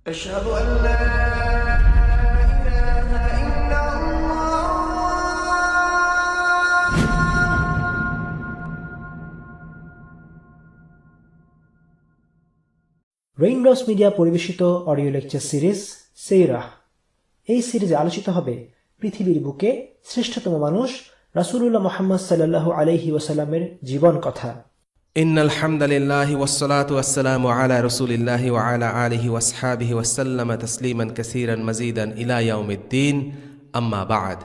أشهد أن لا إله إلا الله। Raindrops media পরিবেশিত audio lecture series সেইরাহ। এই সিরিজে আলোচিত হবে পৃথিবীর বুকে শ্রেষ্ঠতম মানুষ রাসূলুল্লাহ মুহাম্মদ সাল্লাল্লাহু আলাইহি ওয়াসাল্লামের জীবন কথা। ইন্নাল হামদালিল্লাহি ওয়াসসালাতু ওয়াসসালামু আলা রাসূলিল্লাহি ওয়া আলা আলিহি ওয়াসহাবিহি ওয়াসাল্লামা তাসলিমান কাসীরান মাজিদান ইলা ইয়াউমিদ্দিন, আম্মা বা'দ।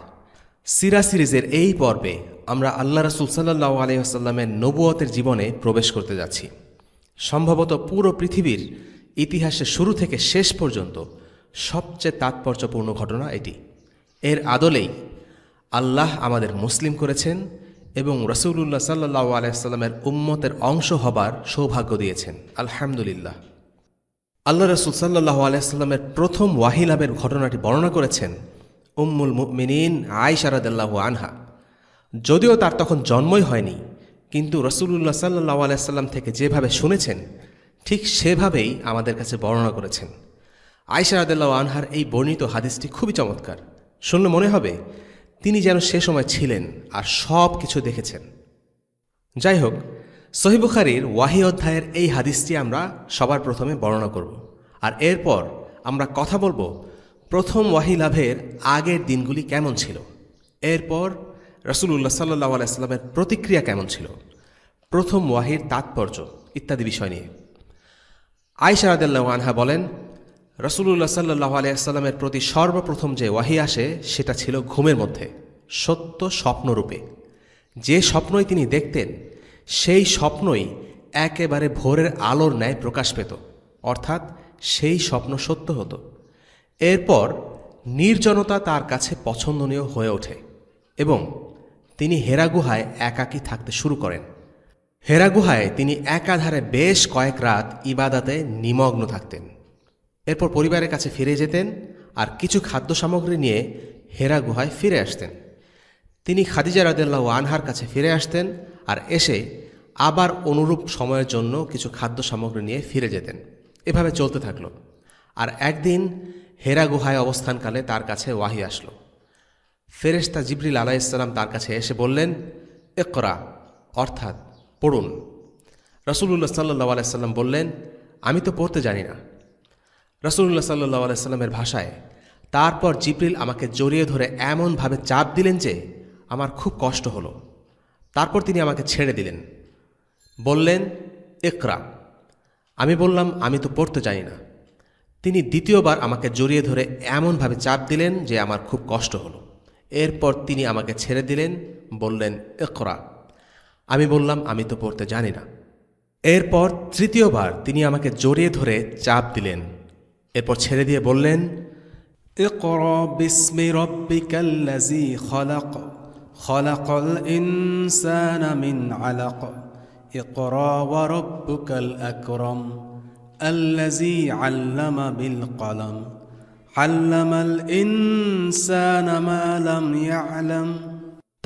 সিরা সিরিজের এই পর্বে আমরা আল্লাহ রাসূল সাল্লাল্লাহু আলাইহি ওয়াসাল্লামের নবুয়তের জীবনে প্রবেশ করতে যাচ্ছি। সম্ভবত পুরো পৃথিবীর ইতিহাসের শুরু থেকে শেষ পর্যন্ত সবচেয়ে তাৎপর্যপূর্ণ ঘটনা এটি। এর আদলেই আল্লাহ আমাদের মুসলিম করেছেন এবং রাসূলুল্লাহ সাল্লাল্লাহু আলাইহি ওয়াসাল্লামের উম্মতের অংশ হবার সৌভাগ্য দিয়েছেন। আলহামদুলিল্লাহ। আল্লাহ রাসূল সাল্লাল্লাহু আলাইহি ওয়াসাল্লামের প্রথম ওয়াহী লাভের ঘটনাটি বর্ণনা করেছেন উম্মুল মুমিনিন আয়েশা রাদিয়াল্লাহু আনহা। যদিও তার তখন জন্মই হয়নি, কিন্তু রাসূলুল্লাহ সাল্লাল্লাহু আলাইহি ওয়াসাল্লাম থেকে যেভাবে শুনেছেন ঠিক সেভাবেই আমাদের কাছে বর্ণনা করেছেন। আয়েশা রাদিয়াল্লাহু আনহার এই বর্ণিত হাদিসটি খুবই চমৎকার। শুনলে মনে হবে তিনি যেন সে সময় ছিলেন আর সব কিছু দেখেছেন। যাই হোক, সহিহ বুখারীর ওয়াহী অধ্যায়ের এই হাদিসটি আমরা সবার প্রথমে বর্ণনা করব, আর এরপর আমরা কথা বলবো প্রথম ওয়াহী লাভের আগের দিনগুলি কেমন ছিল, এরপর রাসূলুল্লাহ সাল্লাল্লাহু আলাইহি ওয়াসাল্লামের প্রতিক্রিয়া কেমন ছিল, প্রথম ওয়াহীর তাৎপর্য ইত্যাদি বিষয় নিয়ে। আয়েশা রাদিয়াল্লাহু আনহা বলেন, রাসূলুল্লাহ সাল্লাল্লাহু আলাইহি ওয়াসাল্লামের প্রতি সর্বপ্রথম যে ওয়াহী আসে সেটা ছিল ঘুমের মধ্যে সত্য স্বপ্নরূপে। যে স্বপ্নই তিনি দেখতেন সেই স্বপ্নই একেবারে ভোরের আলোর ন্যায় প্রকাশ পেত, অর্থাৎ সেই স্বপ্ন সত্য হতো। এরপর নির্জনতা তার কাছে পছন্দনীয় হয়ে ওঠে এবং তিনি হেরা গুহায় একাকী থাকতে শুরু করেন। হেরা গুহায় তিনি একাধারে বেশ কয়েক রাত ইবাদতে নিমগ্ন থাকতেন। এরপর পরিবারের কাছে ফিরে যেতেন আর কিছু খাদ্য সামগ্রী নিয়ে হেরা গুহায় ফিরে আসতেন। তিনি খাদিজা রাদিয়াল্লাহু আনহার কাছে ফিরে আসতেন আর এসে আবার অনুরূপ সময়ের জন্য কিছু খাদ্য সামগ্রী নিয়ে ফিরে যেতেন। এভাবে চলতে থাকলো। আর একদিন হেরা গুহায় অবস্থানকালে তার কাছে ওয়াহী আসলো। ফেরেশতা জিবরিল আলাইহিস সালাম তার কাছে এসে বললেন, ইকরা, অর্থাৎ পড়ুন। রাসূলুল্লাহ সাল্লাল্লাহু আলাইহি সাল্লাম বললেন, আমি তো পড়তে জানি না। রাসূলুল্লাহ সাল্লাল্লাহু আলাইহি সাল্লামের ভাষায়, তারপর জিবরিল আমাকে জড়িয়ে ধরে এমনভাবে চাপ দিলেন যে আমার খুব কষ্ট হলো। তারপর তিনি আমাকে ছেড়ে দিলেন, বললেন, ইকরা। আমি বললাম, আমি তো পড়তে জানি না। তিনি দ্বিতীয়বার আমাকে জড়িয়ে ধরে এমনভাবে চাপ দিলেন যে আমার খুব কষ্ট হলো। এরপর তিনি আমাকে ছেড়ে দিলেন, বললেন, ইকরা। আমি বললাম, আমি তো পড়তে জানি না। এরপর তৃতীয়বার তিনি আমাকে জড়িয়ে ধরে চাপ দিলেন, এরপর ছেড়ে দিয়ে বললেন, ইকরা বিসমি রাব্বিকাল্লাযী খলাক, খলাকাল ইনসানা মিন আলাক, ইকরা ওয়া রাব্বুকাল আকরাম, আল্লাযী আল্লামা বিল কলম, আল্লামাল ইনসানা মা লাম ইয়ালাম।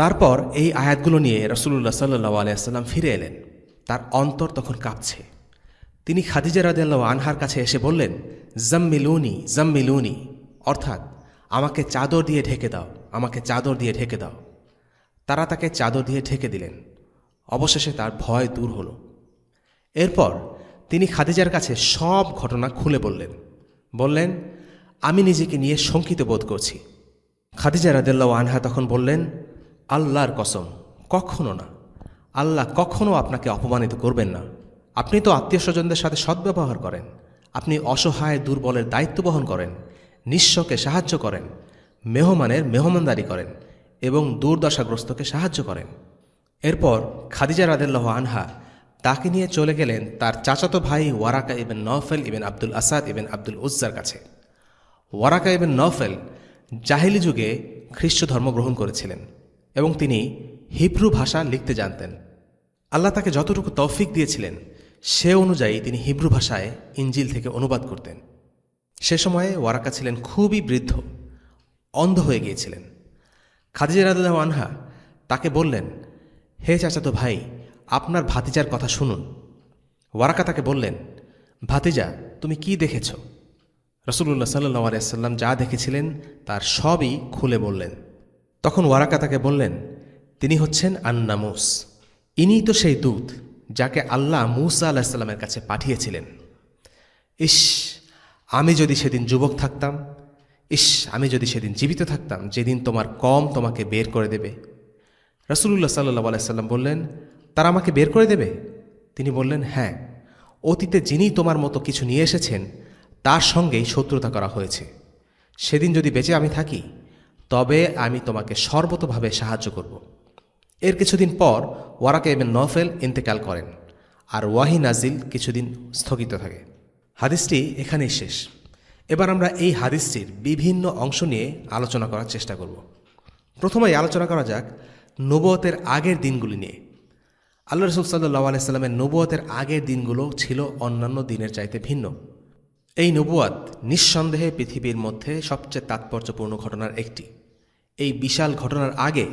তারপর এই আয়াতগুলো নিয়ে রাসূলুল্লাহ সাল্লাল্লাহু আলাইহি ওয়াসাল্লাম ফিরে এলেন। তার অন্তর তখন কাঁপছে। তিনি খাদিজা রাদিয়াল্লাহু আনহার কাছে এসে বললেন, জাম্মিলুনি জাম্মিলুনি, অর্থাৎ আমাকে চাদর দিয়ে ঢেকে দাও, আমাকে চাদর দিয়ে ঢেকে দাও। তারা তাকে চাদর দিয়ে ঢেকে দিলেন। অবশেষে তার ভয় দূর হল। এরপর তিনি খাদিজার কাছে সব ঘটনা খুলে বললেন, আমি নিজেকে নিয়ে শঙ্কিত বোধ করছি। খাদিজা রাদিয়াল্লাহু আনহা তখন বললেন, আল্লাহর কসম, কখনো না, আল্লাহ কখনো আপনাকে অপমানিত করবেন না। আপনি তো আত্মীয় স্বজনদের সাথে সদ্ব্যবহার করেন, আপনি অসহায় দুর্বলের দায়িত্ব বহন করেন, নিঃস্বকে সাহায্য করেন, মেহমানের মেহমানদারি করেন এবং দুর্দশাগ্রস্তকে সাহায্য করেন। এরপর খাদিজা রাদিয়াল্লাহু আনহা তাকে নিয়ে চলে গেলেন তার চাচাতো ভাই ওয়ারাকা ইবন নওফেল ইবন আব্দুল আসাদ ইবন আব্দুল উজ্জার কাছে। ওয়ারাকা ইবন নওফেল জাহিলি যুগে খ্রিস্ট ধর্ম গ্রহণ করেছিলেন এবং তিনি হিব্রু ভাষা লিখতে জানতেন। আল্লাহ তাকে যতটুকু তৌফিক দিয়েছিলেন সে অনুযায়ী তিনি হিব্রু ভাষায় ইনজিল থেকে অনুবাদ করতেন। সে সময়ে ওয়ারাকা ছিলেন খুবই বৃদ্ধ, অন্ধ হয়ে গিয়েছিলেন। খাদিজা রাদিয়াল্লাহু আনহা তাকে বললেন, হে চাচাতো ভাই, আপনার ভাতিজার কথা শুনুন। ওয়ারাকা তাকে বললেন, ভাতিজা, তুমি কি দেখেছ? রাসূলুল্লাহ সাল্লাল্লাহু আলাইহি ওয়াসাল্লাম যা দেখেছিলেন তার সবই খুলে বললেন। তখন ওয়ারাকা তাকে বললেন, তিনি হচ্ছেন আন-নামুস, ইনিই তো সেই দূত যাকে আল্লাহ মূসা আলাইহিস সালামের কাছে পাঠিয়েছিলেন। ইস, আমি যদি সেদিন যুবক থাকতাম, ইস, আমি যদি সেদিন জীবিত থাকতাম, যেদিন তোমার কম তোমাকে বের করে দেবে। রাসূলুল্লাহ সাল্লাল্লাহু আলাইহি ওয়াসাল্লাম বললেন, তারা আমাকে বের করে দেবে? তিনি বললেন, হ্যাঁ, অতীতে যিনি তোমার মতো কিছু নিয়ে এসেছেন তার সঙ্গেই শত্রুতা করা হয়েছে। সেদিন যদি বেঁচে আমি থাকি তবে আমি তোমাকে সর্বতোভাবে সাহায্য করব। এর কিছুদিন পর ওয়ারাকা ইবনে নওফেল ইন্তেকাল করেন, আর ওয়াহি নাজিল কিছুদিন স্থগিত থাকে। হাদিসটি এখানেই শেষ। এবার আমরা এই হাদিসটির বিভিন্ন অংশ নিয়ে আলোচনা করার চেষ্টা করব। প্রথমেই আলোচনা করা যাক নবুয়তের আগের দিনগুলি নিয়ে। আল্লাহ রাসূল সাল্লাল্লাহু আলাইহি সাল্লামের নবুয়তের আগের দিনগুলো ছিল অন্যান্য দিনের চাইতে ভিন্ন। এই নবুয়ত নিঃসন্দেহে পৃথিবীর মধ্যে সবচেয়ে তাৎপর্যপূর্ণ ঘটনার একটি। এই বিশাল ঘটনার আগে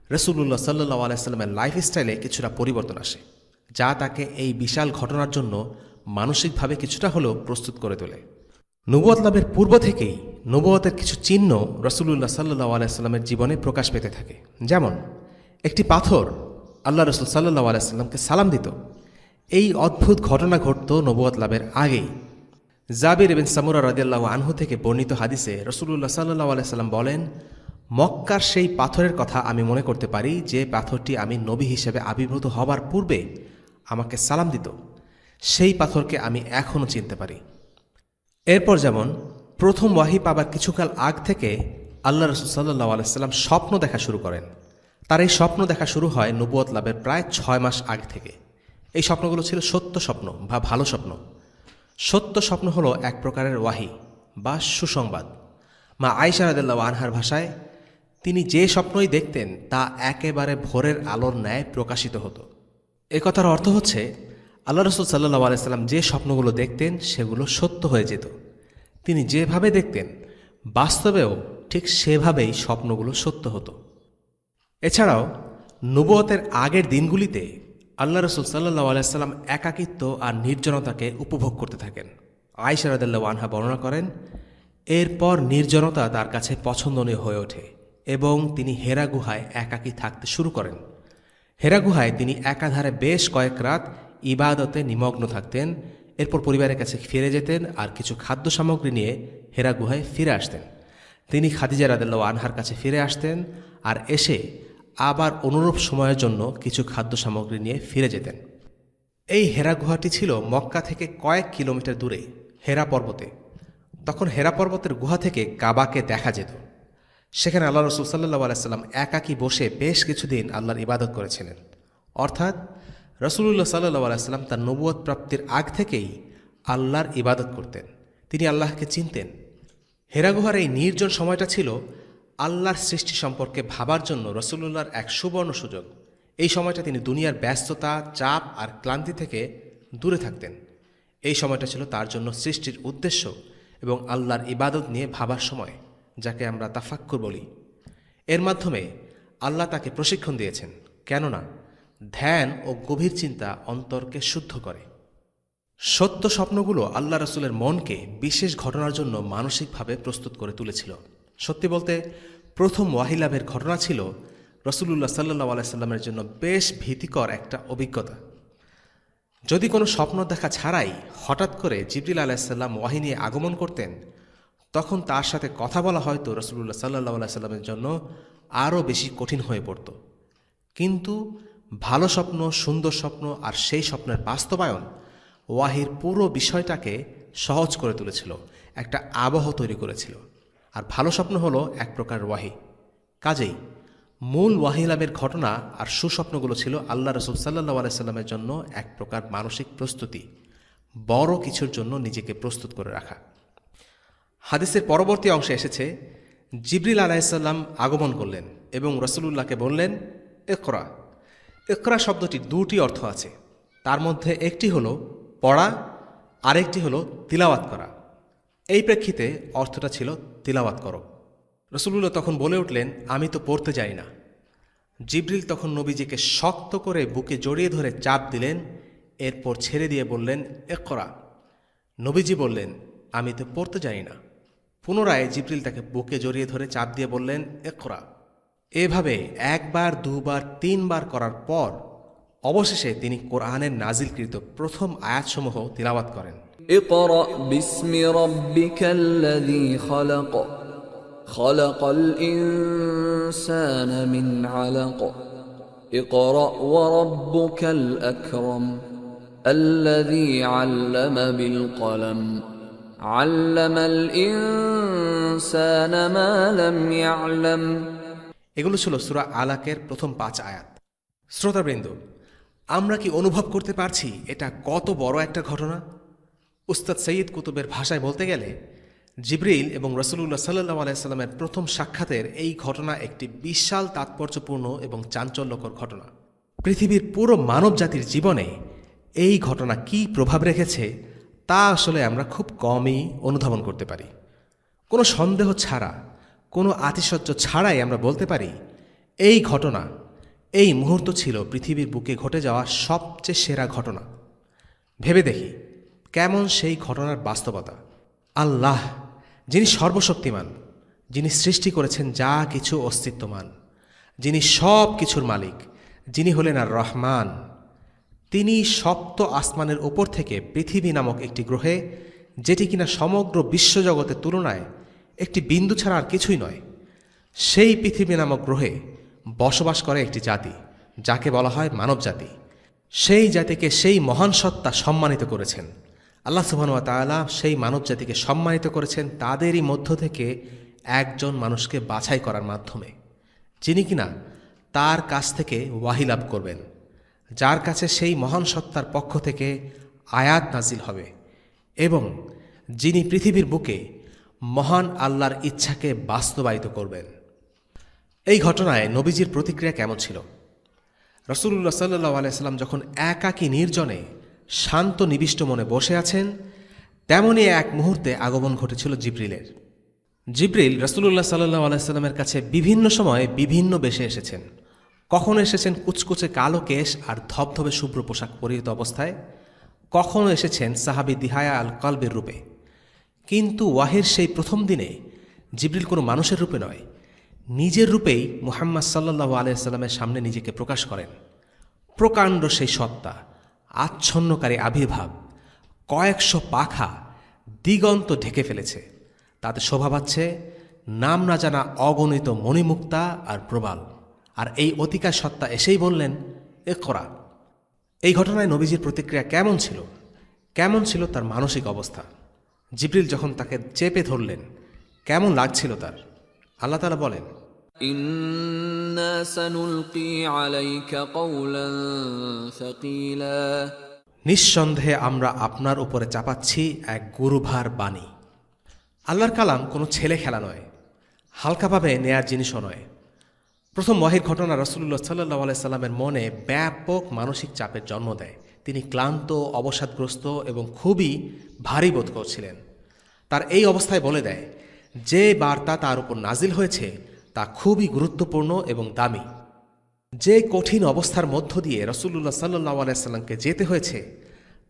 রাসূলুল্লাহ সাল্লাল্লাহু আলাইহি সাল্লামের লাইফস্টাইলে কিছুটা পরিবর্তন আসে, যা তাকে এই বিশাল ঘটনার জন্য মানসিকভাবে কিছুটা হলেও প্রস্তুত করে তোলে। নবুয়ত লাভের পূর্ব থেকেই নবুয়তের কিছু চিহ্ন রাসূলুল্লাহ সাল্লাল্লাহু আলাইহি সাল্লামের জীবনে প্রকাশ পেতে থাকে। যেমন একটি পাথর আল্লাহ রাসূল সাল্লাল্লাহু আলাইহি সাল্লামকে সালাম দিত। এই অদ্ভুত ঘটনা ঘটত নবুয়ত লাভের আগেই। জাবির ইবনে সামুরা রাদিয়াল্লাহু আনহু থেকে বর্ণিত হাদিসে রাসূলুল্লাহ সাল্লাল্লাহু আলাইহি সাল্লাম বলেন, মক্কার সেই পাথরের কথা আমি মনে করতে পারি যে পাথরটি আমি নবী হিসেবে আবির্ভূত হবার পূর্বে আমাকে সালাম দিত। সেই পাথরকে আমি এখনও চিনতে পারি। এরপর যেমন প্রথম ওয়াহি পাবার কিছুকাল আগ থেকে আল্লাহ রাসূল সাল্লাল্লাহু আলাইহি সাল্লাম স্বপ্ন দেখা শুরু করেন। তার এই স্বপ্ন দেখা শুরু হয় নবুয়ত লাভের প্রায় 6 মাস আগ থেকে। এই স্বপ্নগুলো ছিল সত্য স্বপ্ন বা ভালো স্বপ্ন। সত্য স্বপ্ন হলো এক প্রকারের ওয়াহি বা সুসংবাদ। মা আয়েশা রাদিয়াল্লাহু আনহার ভাষায়, তিনি যে স্বপ্নই দেখতেন তা একেবারে ভোরের আলোর ন্যায় প্রকাশিত হতো। এ কথার অর্থ হচ্ছে আল্লাহ রাসূল সাল্লাল্লাহু আলাইহি সাল্লাম যে স্বপ্নগুলো দেখতেন সেগুলো সত্য হয়ে যেত। তিনি যেভাবে দেখতেন বাস্তবেও ঠিক সেভাবেই স্বপ্নগুলো সত্য হতো। এছাড়াও নবুয়তের আগের দিনগুলিতে আল্লাহ রাসূল সাল্লাল্লাহু আলাইহি সাল্লাম একাকিত্ব আর নির্জনতাকে উপভোগ করতে থাকেন। আয়েশা রাদিয়াল্লাহু আনহা বর্ণনা করেন, এরপর নির্জনতা তার কাছে পছন্দনীয় হয়ে ওঠে এবং তিনি হেরা গুহায় একাকী থাকতে শুরু করেন। হেরা গুহায় তিনি একাধারে বেশ কয়েক রাত ইবাদতে নিমগ্ন থাকতেন। এরপর পরিবারের কাছে ফিরে যেতেন আর কিছু খাদ্য সামগ্রী নিয়ে হেরা গুহায় ফিরে আসতেন। তিনি খাদিজা রাদিয়াল্লাহু আনহার কাছে ফিরে আসতেন আর এসে আবার অনুরূপ সময়ের জন্য কিছু খাদ্য সামগ্রী নিয়ে ফিরে যেতেন। এই হেরা গুহাটি ছিল মক্কা থেকে কয়েক কিলোমিটার দূরে হেরা পর্বতে। তখন হেরা পর্বতের গুহা থেকে কাবাকে দেখা যেত। সেখানে আল্লাহ রাসূল সাল্লাল্লাহু আলাইহি সাল্লাম একাকী বসে বেশ কিছুদিন আল্লাহর ইবাদত করেছিলেন। অর্থাৎ রাসূলুল্লাহ সাল্লাল্লাহু আলাইহি সাল্লাম তার নবুয়ত প্রাপ্তির আগ থেকেই আল্লাহর ইবাদত করতেন। তিনি আল্লাহকে চিনতেন। হেরা গুহার এই নির্জন সময়টা ছিল আল্লাহর সৃষ্টি সম্পর্কে ভাবার জন্য রাসূলুল্লাহর এক সুবর্ণ সুযোগ। এই সময়টা তিনি দুনিয়ার ব্যস্ততা, চাপ আর ক্লান্তি থেকে দূরে থাকতেন। এই সময়টা ছিল তার জন্য সৃষ্টির উদ্দেশ্য এবং আল্লাহর ইবাদত নিয়ে ভাবার সময়, যাকে আমরা তাফাক্কুর বলি। এর মাধ্যমে আল্লাহ তাকে প্রশিক্ষণ দিয়েছেন, কেননা ধ্যান ও গভীর চিন্তা অন্তরকে শুদ্ধ করে। সত্য স্বপ্নগুলো আল্লাহ রাসূলের মনকে বিশেষ ঘটনার জন্য মানসিকভাবে প্রস্তুত করে তুলেছিল। সত্যি বলতে প্রথম ওয়াহী লাভের ঘটনা ছিল রাসূলুল্লাহ সাল্লাল্লাহু আলাইহি সাল্লামের জন্য বেশ ভীতিকর একটা অভিজ্ঞতা। যদি কোনো স্বপ্ন দেখা ছাড়াই হঠাৎ করে জিবরিল আলাইহিস সালাম ওয়াহী নিয়ে আগমন করতেন, তখন তার সাথে কথা বলা হয়তো রাসূলুল্লাহ সাল্লাল্লাহু আলাইহি সাল্লামের জন্য আরও বেশি কঠিন হয়ে পড়ত। কিন্তু ভালো স্বপ্ন, সুন্দর স্বপ্ন আর সেই স্বপ্নের বাস্তবায়ন ওয়াহির পুরো বিষয়টাকে সহজ করে তুলেছিল, একটা আবহ তৈরি করেছিল। আর ভালো স্বপ্ন হলো এক প্রকার ওয়াহি। কাজেই মূল ওয়াহী লাভের ঘটনা আর সুস্বপ্নগুলো ছিল আল্লাহ রাসূল সাল্লাল্লাহু আলাইহি সাল্লামের জন্য এক প্রকার মানসিক প্রস্তুতি, বড় কিছুর জন্য নিজেকে প্রস্তুত করে রাখা। হাদিসের পরবর্তী অংশে এসেছে, জিবরিল আলাইহিস সালাম আগমন করলেন এবং রাসূলুল্লাহকে বললেন, ইকরা। ইকরা শব্দটির দুটি অর্থ আছে। তার মধ্যে একটি হলো পড়া, আরেকটি হলো তিলাওয়াত করা। এই প্রেক্ষিতে অর্থটা ছিল তিলাওয়াত করো। রাসূলুল্লাহ তখন বলে উঠলেন, আমি তো পড়তে জানি না। জিবরিল তখন নবীজিকে শক্ত করে বুকে জড়িয়ে ধরে চাপ দিলেন, এরপর ছেড়ে দিয়ে বললেন, ইকরা। নবীজি বললেন, আমি তো পড়তে জানি না। পুনরায় জিবরিল তাকে বুকে জড়িয়ে ধরে চাপ দিয়ে বললেন, ইকরা। এভাবে একবার, দুবার, তিনবার করার পর অবশেষে তিনি কোরআনের নাজিলকৃত প্রথম আয়াতসমূহ তিলাওয়াত করেন। اقرأ باسم ربك الذي خلق خلق الإنسان من علق اقرأ وربك الأكرم الذي علم بالقلم علم الإنسان ما لم يعلم। এগুলো ছিল সূরা আলাকের প্রথম 5 আয়াত। শ্রোতাবৃন্দ, আমরা কি অনুভব করতে পারছি এটা কত বড় একটা ঘটনা? উস্তাদ সৈয়দ কুতুবের ভাষায় বলতে গেলে জিবরিল এবং রাসূলুল্লাহ সাল্লাল্লাহু আলাইহি সাল্লামের প্রথম সাক্ষাতের এই ঘটনা একটি বিশাল তাৎপর্যপূর্ণ এবং চাঞ্চল্যকর ঘটনা। পৃথিবীর পুরো মানব জাতির জীবনে এই ঘটনা কি প্রভাব রেখেছে তা আসলে আমরা খুব কমই অনুধাবন করতে পারি। কোনো সন্দেহ ছাড়া, কোনো আতিশয্য ছাড়াই আমরা বলতে পারি এই ঘটনা, এই মুহূর্ত ছিল পৃথিবীর বুকে ঘটে যাওয়া সবচেয়ে সেরা ঘটনা। ভেবে দেখি কেমন সেই ঘটনার বাস্তবতা। আল্লাহ, যিনি সর্বশক্তিমান, যিনি সৃষ্টি করেছেন যা কিছু অস্তিত্বমান, যিনি সব কিছুর মালিক, যিনি হলেন আর রহমান, তিনি সপ্ত আসমানের ওপর থেকে পৃথিবী নামক একটি গ্রহে, যেটি কিনা সমগ্র বিশ্বজগতের তুলনায় একটি বিন্দু ছাড়া আর কিছুই নয়, সেই পৃথিবী নামক গ্রহে বসবাস করে একটি জাতি, যাকে বলা হয় মানব জাতি। সেই জাতিকে সেই মহান সত্তা সম্মানিত করেছেন। আল্লাহ সুবহানাহু ওয়া তাআলা সেই মানব জাতিকে সম্মানিত করেছেন তাদেরই মধ্য থেকে একজন মানুষকে বাছাই করার মাধ্যমে, যিনি কিনা তার কাছ থেকে ওয়াহী লাভ করবেন, যার কাছে সেই মহান সত্তার পক্ষ থেকে আয়াত নাজিল হবে এবং যিনি পৃথিবীর বুকে মহান আল্লাহর ইচ্ছাকে বাস্তবায়িত করবেন। এই ঘটনায় নবীজির প্রতিক্রিয়া কেমন ছিল? রাসূলুল্লাহ সাল্লাল্লাহু আলাইহি সাল্লাম যখন একাকী নির্জনে শান্ত নিবিষ্ট মনে বসে আছেন, তেমনই এক মুহূর্তে আগমন ঘটেছিল জিবরিলের। জিবরিল রাসূলুল্লাহ সাল্লাল্লাহু আলাইহি সাল্লামের কাছে বিভিন্ন সময়ে বিভিন্ন বেশে এসেছেন। কখনো এসেছেন কুচকুচে কালো কেশ আর ধবধবে শুভ্র পোশাক পরিহিত অবস্থায়, কখনো এসেছেন সাহাবী দিহায়া আল কলবের রূপে। কিন্তু ওয়াহির সেই প্রথম দিনে জিবরিল কোনো মানুষের রূপে নয়, নিজের রূপেই মুহাম্মদ সাল্লাল্লাহু আলাইহি সাল্লামের সামনে নিজেকে প্রকাশ করেন। প্রকাণ্ড সেই সত্তা, আচ্ছন্নকারী আবির্ভাব, কয়েকশো পাখা দিগন্ত ঢেকে ফেলেছে। তাতে শোভা পাচ্ছে নাম না জানা অগণিত মণিমুক্তা আর প্রবাল। আর এই অতিকায় সত্তা এসেই বললেন, ইকরা। এই ঘটনায় নবীজির প্রতিক্রিয়া কেমন ছিল? কেমন ছিল তার মানসিক অবস্থা? জিবরিল যখন তাকে চেপে ধরলেন, কেমন লাগছিল তার? আল্লাহ তাআলা বলেন, ইন্না সানুলকি আলাইকা কওলান সাকিলা। নিঃসন্দেহে আমরা আপনার উপরে চাপাচ্ছি এক গুরুভার বাণী। আল্লাহর কালাম কোনো ছেলে খেলা নয়, হালকাভাবে নেয়ার জিনিসও নয়। প্রথম ওয়াহির ঘটনা রাসূলুল্লাহ সাল্লাল্লাহু আলাইহি সাল্লামের মনে ব্যাপক মানসিক চাপের জন্ম দেয়। তিনি ক্লান্ত, অবসাদগ্রস্ত এবং খুবই ভারী বোধ করছিলেন। তার এই অবস্থায় বলে দেয় যে বার্তা তার উপর নাজিল হয়েছে তা খুবই গুরুত্বপূর্ণ এবং দামি। যে কঠিন অবস্থার মধ্য দিয়ে রাসূলুল্লাহ সাল্লাল্লাহু আলাইহি সাল্লামকে যেতে হয়েছে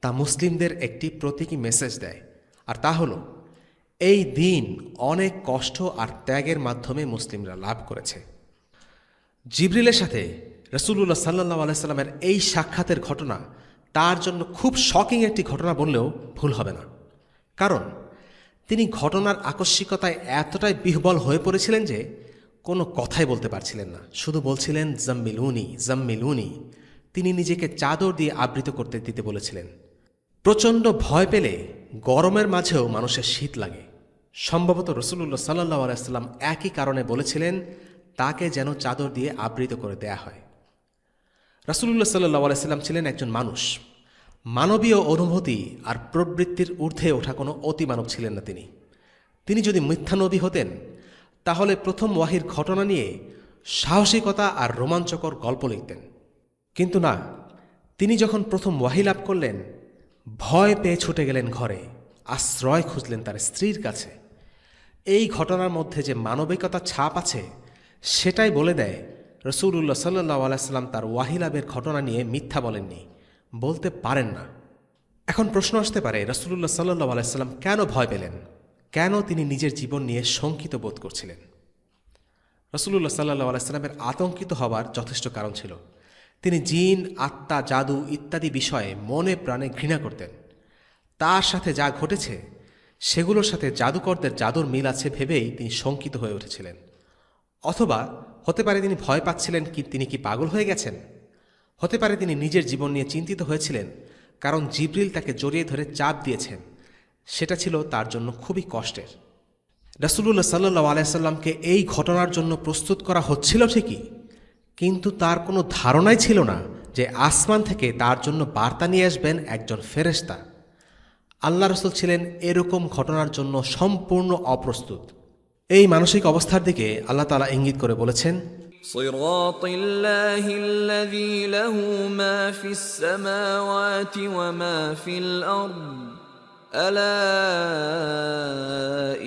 তা মুসলিমদের একটি প্রতীকী মেসেজ দেয়, আর তা হলো এই দিন অনেক কষ্ট আর ত্যাগের মাধ্যমে মুসলিমরা লাভ করেছে। জিবরিলের সাথে রাসূলুল্লাহ সাল্লাল্লাহু আলাইহি সাল্লামের এই সাক্ষাতের ঘটনা তার জন্য খুব শকিং একটি ঘটনা বললেও ভুল হবে না, কারণ তিনি ঘটনার আকস্মিকতায় এতটাই বিহ্বল হয়ে পড়েছিলেন যে কোনো কথাই বলতে পারছিলেন না, শুধু বলছিলেন জাম্মিলুনি জাম্মিলুনি। তিনি নিজেকে চাদর দিয়ে আবৃত করতে দিতে বলেছিলেন। প্রচণ্ড ভয় পেলে গরমের মাঝেও মানুষের শীত লাগে। সম্ভবত রাসূলুল্লাহ সাল্লাল্লাহু আলাইহি সাল্লাম একই কারণে বলেছিলেন তাকে যেন চাদর দিয়ে আবৃত করে দেয়া হয়। রাসূলুল্লাহ সাল্লাল্লাহু আলাইহি সাল্লাম ছিলেন একজন মানুষ। মানবীয় অনুভূতি আর প্রবৃত্তির ঊর্ধ্বে ওঠা কোনো অতিমানব ছিলেন না তিনি। তিনি যদি মিথ্যা নবী হতেন তাহলে প্রথম ওয়াহির ঘটনা নিয়ে সাহসিকতা আর রোমাঞ্চকর গল্প লিখতেন। কিন্তু না, তিনি যখন প্রথম ওয়াহি লাভ করলেন ভয় পেয়ে ছুটে গেলেন ঘরে, আশ্রয় খুঁজলেন তার স্ত্রীর কাছে। এই ঘটনার মধ্যে যে মানবিকতার ছাপ আছে সেটাই বলে দেয় রাসূলুল্লাহ সাল্লাল্লাহু আলাইহি সাল্লাম তার ওয়াহি লাভের ঘটনা নিয়ে মিথ্যা বলেননি, বলতে পারেন না। এখন প্রশ্ন আসতে পারে, রাসূলুল্লাহ সাল্লাল্লাহু আলাইহি সাল্লাম কেন ভয় পেলেন? কেন তিনি নিজের জীবন নিয়ে শঙ্কিত বোধ করছিলেন? রাসূলুল্লাহ সাল্লাল্লাহু আলাইহি সাল্লামের আতঙ্কিত হবার যথেষ্ট কারণ ছিল। তিনি জিন, আত্মা, জাদু ইত্যাদি বিষয়ে মনে প্রাণে ঘৃণা করতেন। তার সাথে যা ঘটেছে সেগুলোর সাথে জাদুকরদের জাদুর মিল আছে ভেবেই তিনি শঙ্কিত হয়ে উঠেছিলেন। অথবা হতে পারে তিনি ভয় পাচ্ছিলেন তিনি কি পাগল হয়ে গেছেন? হতে পারে তিনি নিজের জীবন নিয়ে চিন্তিত হয়েছিলেন, কারণ জিবরিল তাকে জড়িয়ে ধরে চাপ দিয়েছেন। সেটা ছিল তার জন্য খুবই কষ্টের। রাসূলুল্লাহ সাল্লাল্লাহু আলাইহি সাল্লামকে এই ঘটনার জন্য প্রস্তুত করা হচ্ছিল ঠিকই, কিন্তু তার কোনো ধারণাই ছিল না যে আসমান থেকে তার জন্য বার্তা নিয়ে আসবেন একজন ফেরেশতা। আল্লাহ রাসূল ছিলেন এরকম ঘটনার জন্য সম্পূর্ণ অপ্রস্তুত। এই মানসিক অবস্থার দিকে আল্লাহ তাআলা ইঙ্গিত করে বলেছেন, صراط الله الذي له ما في السماوات وما في الأرض ألا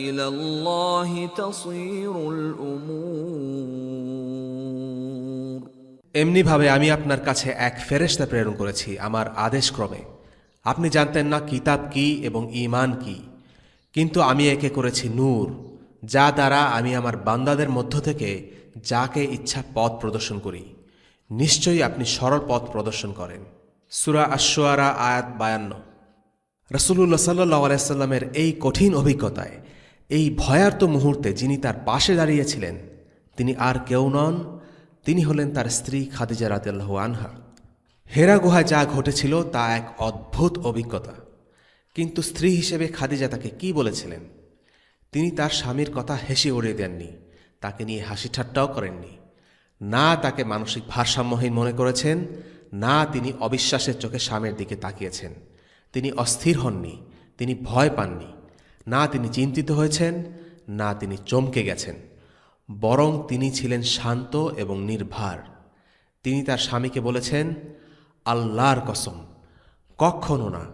إلى الله تصير الأمور। এমনিভাবে আমি আপনার কাছে এক ফেরেশতা প্রেরণ করেছি আমার আদেশক্রমে। আপনি জানতেন না কিতাব কি এবং ঈমান কি, কিন্তু আমি একে করেছি নূর, যা দ্বারা আমি আমার বান্দাদের মধ্য থেকে যাকে ইচ্ছা পথ প্রদর্শন করি। নিশ্চয়ই আপনি সরল পথ প্রদর্শন করেন। সূরা আশ-শুআরা আয়াত 52। রাসূলুল্লাহ সাল্লাল্লাহু আলাইহি সাল্লামের এই কঠিন অভিজ্ঞতায়, এই ভয়ার্ত মুহূর্তে যিনি তার পাশে দাঁড়িয়েছিলেন তিনি আর কেউ নন, তিনি হলেন তার স্ত্রী খাদিজা রাদিয়াল্লাহু আনহা। হেরা গুহায় যা ঘটেছিল তা এক অদ্ভুত অভিজ্ঞতা, কিন্তু স্ত্রী হিসেবে খাদিজা তাকে কি বলেছিলেন? তিনি তার স্বামীর কথা হেসে উড়িয়ে দেননি, তাকে নিয়ে হাসি ঠাট্টাও করেননি। না তাকে মানসিক ভারসাম্যহীন মনে করেছেন, না তিনি অবিশ্বাসের চোখে স্বামীর দিকে তাকিয়েছেন। তিনি অস্থির হননি, তিনি ভয় পাননি, না তিনি চিন্তিত হয়েছেন, না তিনি চমকে গেছেন। বরং তিনি ছিলেন শান্ত এবং নির্ভার। তিনি তার স্বামীকে বলেছেন, আল্লাহর কসম, কখনো না,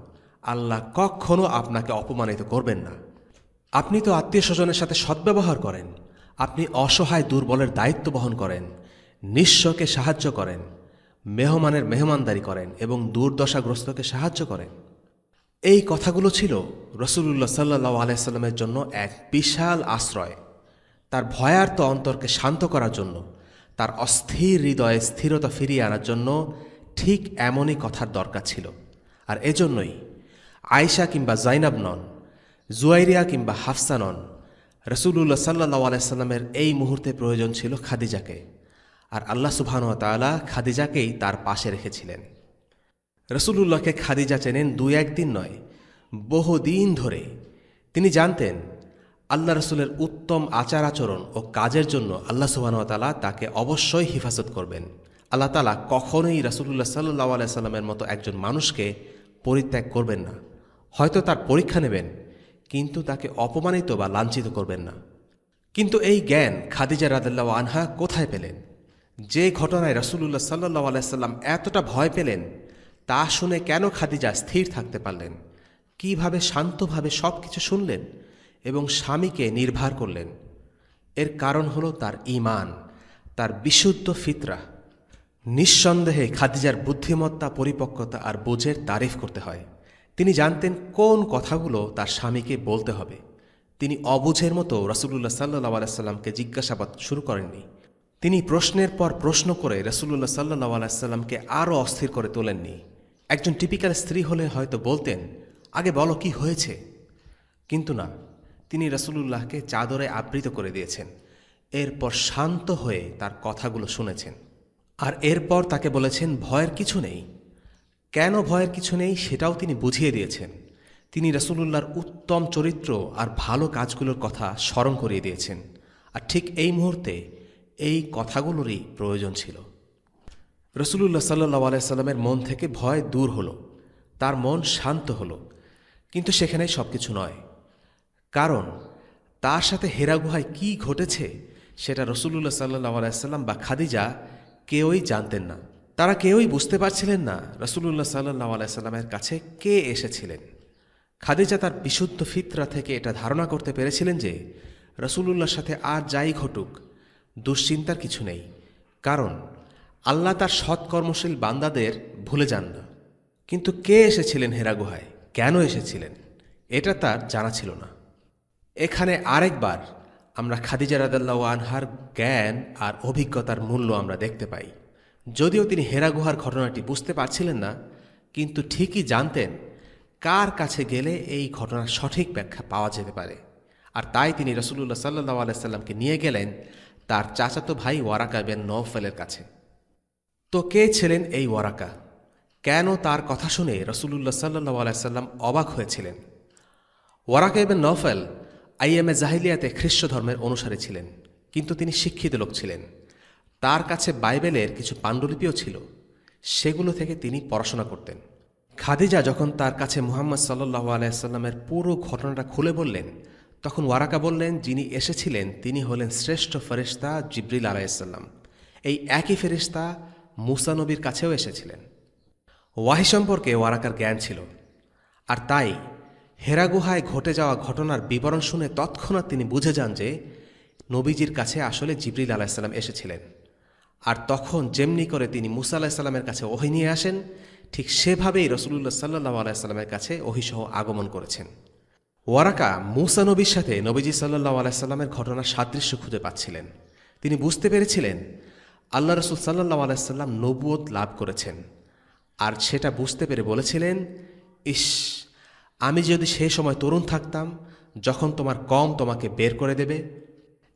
আল্লাহ কখনো আপনাকে অপমানিত করবেন না। আপনি তো আত্মীয় স্বজনের সাথে সদ্ব্যবহার করেন, আপনি অসহায় দুর্বলের দায়িত্ব বহন করেন, নিঃস্বকে সাহায্য করেন, মেহমানের মেহমানদারি করেন এবং দুর্দশাগ্রস্তকে সাহায্য করেন। এই কথাগুলো ছিল রাসূলুল্লাহ সাল্লাল্লাহু আলাইহি সাল্লামের জন্য এক বিশাল আশ্রয়। তার ভয়ার্ত অন্তরকে শান্ত করার জন্য, তার অস্থির হৃদয়ে স্থিরতা ফিরিয়ে আনার জন্য ঠিক এমনই কথার দরকার ছিল। আর এজন্যই আয়েশা কিংবা জাইনাব নন, জুয়াইরিয়া কিংবা হাফসা নন, রাসূলুল্লাহ সাল্লাল্লাহু আলাইহি সাল্লামের এই মুহূর্তে প্রয়োজন ছিল খাদিজাকে। আর আল্লাহ সুবহানাহু ওয়া তাআলা খাদিজাকেই তার পাশে রেখেছিলেন। রাসূলুল্লাহকে খাদিজা চেনেন দুই একদিন নয়, বহুদিন ধরে। তিনি জানতেন আল্লাহ রাসূলের উত্তম আচার আচরণ ও কাজের জন্য আল্লাহ সুবহানাহু ওয়া তাআলা তাকে অবশ্যই হিফাজত করবেন। আল্লাহ তাআলা কখনোই রাসূলুল্লাহ সাল্লাল্লাহু আলাইহি সাল্লামের মতো একজন মানুষকে পরিত্যাগ করবেন না। হয়তো তার পরীক্ষা নেবেন, কিন্তু তাকে অপমানিত বা লাঞ্ছিত করবেন না। কিন্তু এই জ্ঞান খাদিজা রাদিয়াল্লাহু আনহা কোথায় পেলেন? যে ঘটনায় রাসূলুল্লাহ সাল্লাল্লাহু আলাইহি সাল্লাম এতটা ভয় পেলেন, তা শুনে কেন খাদিজা স্থির থাকতে পারলেন? কিভাবে শান্তভাবে সবকিছু শুনলেন এবং স্বামীকে নির্ভর করলেন? এর কারণ হলো তার ঈমান, তার বিশুদ্ধ ফিতরা। নিঃসন্দেহে খাদিজার বুদ্ধিমত্তা, পরিপক্কতা আর বোঝের তারিফ করতে হয়। তিনি জানতেন কোন কথাগুলো তার স্বামীকে বলতে হবে। তিনি অবুঝের মতো রাসূলুল্লাহ সাল্লাল্লাহু আলাইহি সাল্লামকে জিজ্ঞাসাবাদ শুরু করেননি। তিনি প্রশ্নের পর প্রশ্ন করে রাসূলুল্লাহ সাল্লাল্লাহু আলাইহি সাল্লামকে আরও অস্থির করে তোলেননি। একজন টিপিক্যাল স্ত্রী হলে হয়তো বলতেন, আগে বলো কি হয়েছে। কিন্তু না, তিনি রাসূলুল্লাহকে চাদরে আবৃত করে দিয়েছেন। এরপর শান্ত হয়ে তার কথাগুলো শুনেছেন। আর এরপর তাকে বলেছেন ভয়ের কিছু নেই। কেন ভয়ের কিছু নেই সেটাও তিনি বুঝিয়ে দিয়েছেন। তিনি রাসূলুল্লাহর উত্তম চরিত্র আর ভালো কাজগুলোর কথা স্মরণ করিয়ে দিয়েছেন। আর ঠিক এই মুহূর্তে এই কথাগুলোরই প্রয়োজন ছিল। রাসূলুল্লাহ সাল্লাল্লাহু আলাইহি সাল্লামের মন থেকে ভয় দূর হলো, তার মন শান্ত হলো। কিন্তু সেখানেই সবকিছু নয়, কারণ তার সাথে হেরা গুহায় কী ঘটেছে সেটা রাসূলুল্লাহ সাল্লাল্লাহু আলাইহি সাল্লাম বা খাদিজা কেউই জানতেন না। তারা কেউই বুঝতে পারছিলেন না রাসূলুল্লাহ সাল্লাল্লাহু আলাইহি সাল্লামের কাছে কে এসেছিলেন। খাদিজা তার বিশুদ্ধ ফিতরা থেকে এটা ধারণা করতে পেরেছিলেন যে রাসূলুল্লাহর সাথে আর যাই ঘটুক দুশ্চিন্তার কিছু নেই, কারণ আল্লাহ তার সৎকর্মশীল বান্দাদের ভুলে যান না। কিন্তু কে এসেছিলেন হেরা গুহায়? কেন এসেছিলেন এটা তার জানা ছিল না। এখানে আরেকবার আমরা খাদিজা রাদিয়াল্লাহু আনহার জ্ঞান আর অভিজ্ঞতার মূল্য আমরা দেখতে পাই। যদিও তিনি হেরা গুহার ঘটনাটি বুঝতে পারছিলেন না, কিন্তু ঠিকই জানতেন কার কাছে গেলে এই ঘটনার সঠিক ব্যাখ্যা পাওয়া যেতে পারে। আর তাই তিনি রাসূলুল্লাহ সাল্লাল্লাহু আলাইহি সাল্লামকে নিয়ে গেলেন তার চাচাতো ভাই ওয়ারাকা বিন নওফলের কাছে। তো কে ছিলেন এই ওয়ারাকা? কেন তার কথা শুনে রাসূলুল্লাহ সাল্লাল্লাহু আলাইহি সাল্লাম অবাক হয়েছিলেন? ওয়ারাকা ইবনে নওফল আইয়ামে জাহিলিয়াতে খ্রিস্ট ধর্মের অনুসারী ছিলেন, কিন্তু তিনি শিক্ষিত লোক ছিলেন। তার কাছে বাইবেলের কিছু পাণ্ডুলিপিও ছিল, সেগুলো থেকে তিনি পড়াশোনা করতেন। খাদিজা যখন তার কাছে মুহাম্মদ সাল্লাল্লাহু আলাইহি সাল্লামের পুরো ঘটনাটা খুলে বললেন, তখন ওয়ারাকা বললেন যিনি এসেছিলেন তিনি হলেন শ্রেষ্ঠ ফেরেশতা জিবরিল আলাইহিস সালাম। এই একই ফেরেশতা মূসা নবীর কাছেও এসেছিলেন। ওয়াহি সম্পর্কে ওয়ারাকার জ্ঞান ছিল, আর তাই হেরা গুহায় ঘটে যাওয়া ঘটনার বিবরণ শুনে তৎক্ষণাৎ তিনি বুঝে যান যে নবীজির কাছে আসলে জিবরিল আলাইহিস সালাম এসেছিলেন। আর তখন যেমনি করে তিনি মূসা আলাইহিস সালামের কাছে ওহী নিয়ে আসেন, ঠিক সেভাবেই রাসূলুল্লাহ সাল্লাল্লাহু আলাইহি সাল্লামের কাছে ওহীসহ আগমন করেছেন। ওয়ারাকা মূসা নবীর সাথে নবীজি সাল্লাল্লাহু আলাইহি সাল্লামের ঘটনার সাদৃশ্য খুঁজে পাচ্ছিলেন। তিনি বুঝতে পেরেছিলেন আল্লাহ রাসূল সাল্লাল্লাহু আলাইহি সাল্লাম নবুয়ত লাভ করেছেন, আর সেটা বুঝতে পেরে বলেছিলেন, ইস, আমি যদি সেই সময় তরুণ থাকতাম যখন তোমার কওম তোমাকে বের করে দেবে।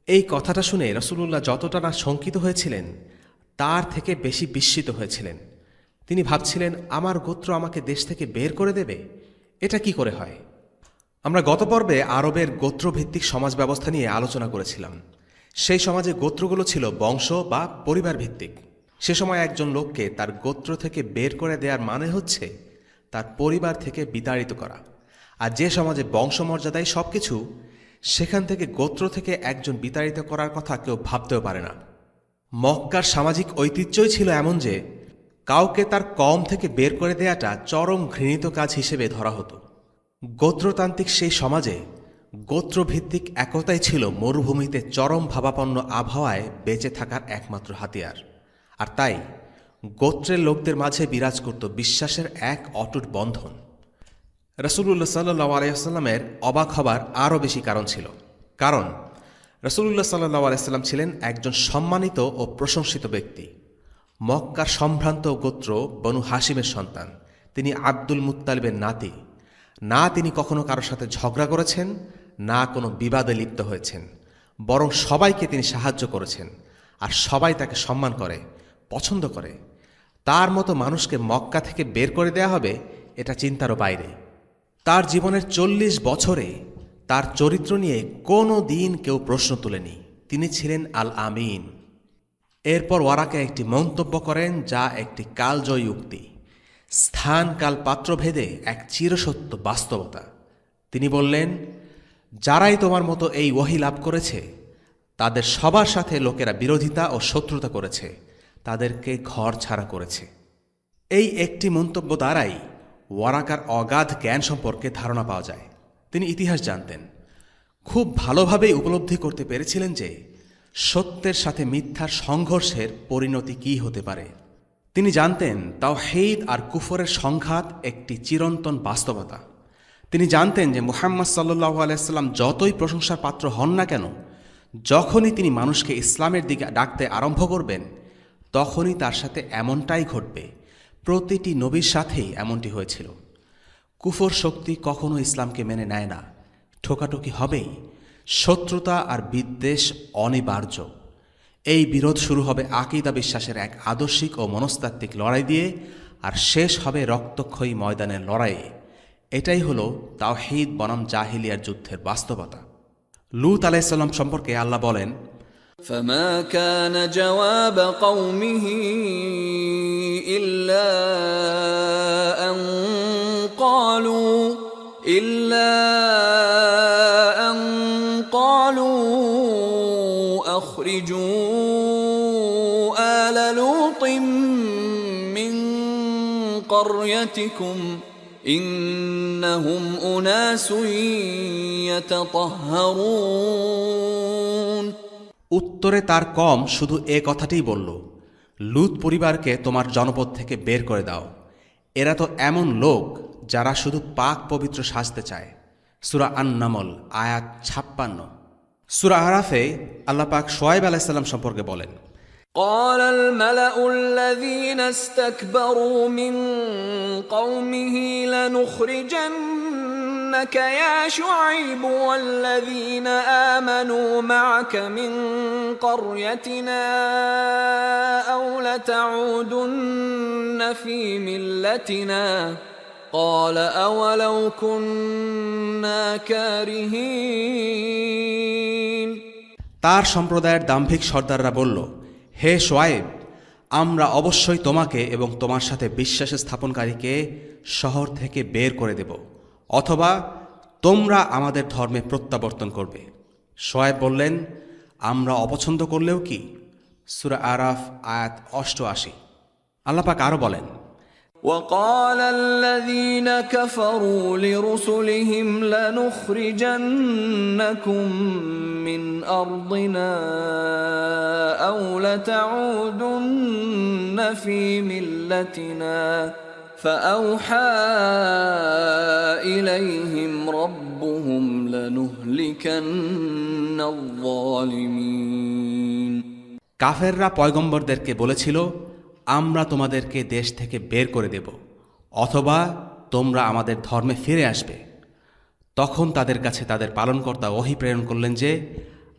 এই কথাটা শুনে রাসূলুল্লাহ যতটা না শঙ্কিত হয়েছিলেন তার থেকে বেশি বিস্মিত হয়েছিলেন। তিনি ভাবছিলেন, আমার গোত্র আমাকে দেশ থেকে বের করে দেবে, এটা কি করে হয়? আমরা গত পর্বে আরবের গোত্রভিত্তিক সমাজ ব্যবস্থা নিয়ে আলোচনা করেছিলাম। সেই সমাজে গোত্রগুলো ছিল বংশ বা পরিবার ভিত্তিক। সে সময় একজন লোককে তার গোত্র থেকে বের করে দেওয়ার মানে হচ্ছে তার পরিবার থেকে বিতাড়িত করা। আর যে সমাজে বংশমর্যাদাই সবকিছু, সেখান থেকে গোত্র থেকে একজন বিতাড়িত করার কথা কেউ ভাবতেও পারে না। মক্কার সামাজিক ঐতিহ্যই ছিল এমন যে কাউকে তার কওম থেকে বের করে দেয়াটা চরম ঘৃণিত কাজ হিসেবে ধরা হতো। গোত্রতান্ত্রিক সেই সমাজে গোত্রভিত্তিক একতাই ছিল মরুভূমিতে চরম ভাবাপন্ন আবহাওয়ায় বেঁচে থাকার একমাত্র হাতিয়ার। আর তাই গোত্রের লোকদের মাঝে বিরাজ করত বিশ্বাসের এক অটুট বন্ধন। রাসূলুল্লাহ সাল্লাল্লাহু আলাইহি ওয়াসাল্লামের অবাক হবার আরও বেশি কারণ ছিল, কারণ রাসূলুল্লাহ সাল্লাল্লাহু আলাইহি ওয়াসাল্লাম ছিলেন একজন সম্মানিত ও প্রশংসিত ব্যক্তি। মক্কার সম্ভ্রান্ত গোত্র বনু হাশিমের সন্তান। তিনি আব্দুল মুত্তালিবের নাতি। না তিনি কখনো কারোর সাথে ঝগড়া করেছেন, না কোনো বিবাদে লিপ্ত হয়েছেন, বরং সবাইকে তিনি সাহায্য করেছেন, আর সবাই তাকে সম্মান করে, পছন্দ করে। তার মতো মানুষকে মক্কা থেকে বের করে দেয়া হবে, এটা চিন্তারও বাইরে। তার জীবনের 40 বছরে তার চরিত্র নিয়ে কোনো দিন কেউ প্রশ্ন তোলেনি। তিনি ছিলেন আল আমিন। এরপর ওয়ারাকা একটি মন্তব্য করেন যা একটি কালজয়ী উক্তি, স্থান কাল পাত্রভেদে এক চিরসত্য বাস্তবতা। তিনি বললেন, যারাই তোমার মতো এই ওহী লাভ করেছে তাদের সবার সাথে লোকেরা বিরোধিতা ও শত্রুতা করেছে, তাদেরকে ঘর ছাড়া করেছে। এই একটি মন্তব্য দ্বারাই ওয়ারাকার অগাধ জ্ঞান সম্পর্কে ধারণা পাওয়া যায়। তিনি ইতিহাস জানতেন, খুব ভালোভাবেই উপলব্ধি করতে পেরেছিলেন যে সত্যের সাথে মিথ্যার সংঘর্ষের পরিণতি কী হতে পারে। তিনি জানতেন তাওহীদ আর কুফরের সংঘাত একটি চিরন্তন বাস্তবতা। তিনি জানতেন যে মুহাম্মদ সাল্লাল্লাহু আলাইহি সাল্লাম যতই প্রশংসার পাত্র হন না কেন, যখনই তিনি মানুষকে ইসলামের দিকে ডাকতে আরম্ভ করবেন তখনই তার সাথে এমনটাই ঘটবে। প্রতিটি নবীর সাথেই এমনটি হয়েছিল। কুফর শক্তি কখনো ইসলামকে মেনে নেয় না, ঠোকাঠুকি হবেই, শত্রুতা আর বিদ্বেষ অনিবার্য। এই বিরোধ শুরু হবে আকীদা বিশ্বাসের এক আদর্শিক ও মনস্তাত্ত্বিক লড়াই দিয়ে, আর শেষ হবে রক্তক্ষয়ী ময়দানের লড়াইয়ে। এটাই হলো তাওহীদ বনাম জাহিলিয়ার যুদ্ধের বাস্তবতা। লূত আলাইহিস সালাম সম্পর্কে আল্লাহ বলেন, فما كان جواب قومه إلا أن قالوا أخرجوا آل لوط من قريتكم إنهم أناس يتطهرون। উত্তরে তার কম শুধু এ কথাটিই বলল, লূত পরিবারকে তোমার জনপদ থেকে বের করে দাও, এরা তো এমন লোক যারা শুধু পাক পবিত্র সাজতে চায়। সূরা আন-নামল আয়াত 56। সূরা আরাফে আল্লাহ পাক শুআয়ব আলাইহিস সালাম সম্পর্কে বলেন, قال الملأ الذين استكبروا من قومه لنخرجنك يا شعيب والذين آمنوا معك من قريتنا أو لتعودن في ملتنا قال أولو كنا كارهين। তার সম্প্রদায়ের দাম্ভিক সর্দাররা বলল, হে শুআয়ব, আমরা অবশ্যই তোমাকে এবং তোমার সাথে বিশ্বাস স্থাপনকারীকে শহর থেকে বের করে দেব, অথবা তোমরা আমাদের ধর্মে প্রত্যাবর্তন করবে। শুআয়ব বললেন, আমরা অপছন্দ করলেও কি? সূরা আরাফ আয়াত 88। আল্লাহ পাক আরো বলেন, وقال الذين كفروا لرسلهم لنخرجنكم من أرضنا أو لتعودن في ملتنا فأوحى إليهم ربهم لنهلكن الظالمين। কাফেররা পয়গম্বরদেরকে বলেছিল, আমরা তোমাদেরকে দেশ থেকে বের করে দেব, অথবা তোমরা আমাদের ধর্মে ফিরে আসবে। তখন তাদের কাছে তাদের পালনকর্তা ওহী প্রেরণ করলেন যে,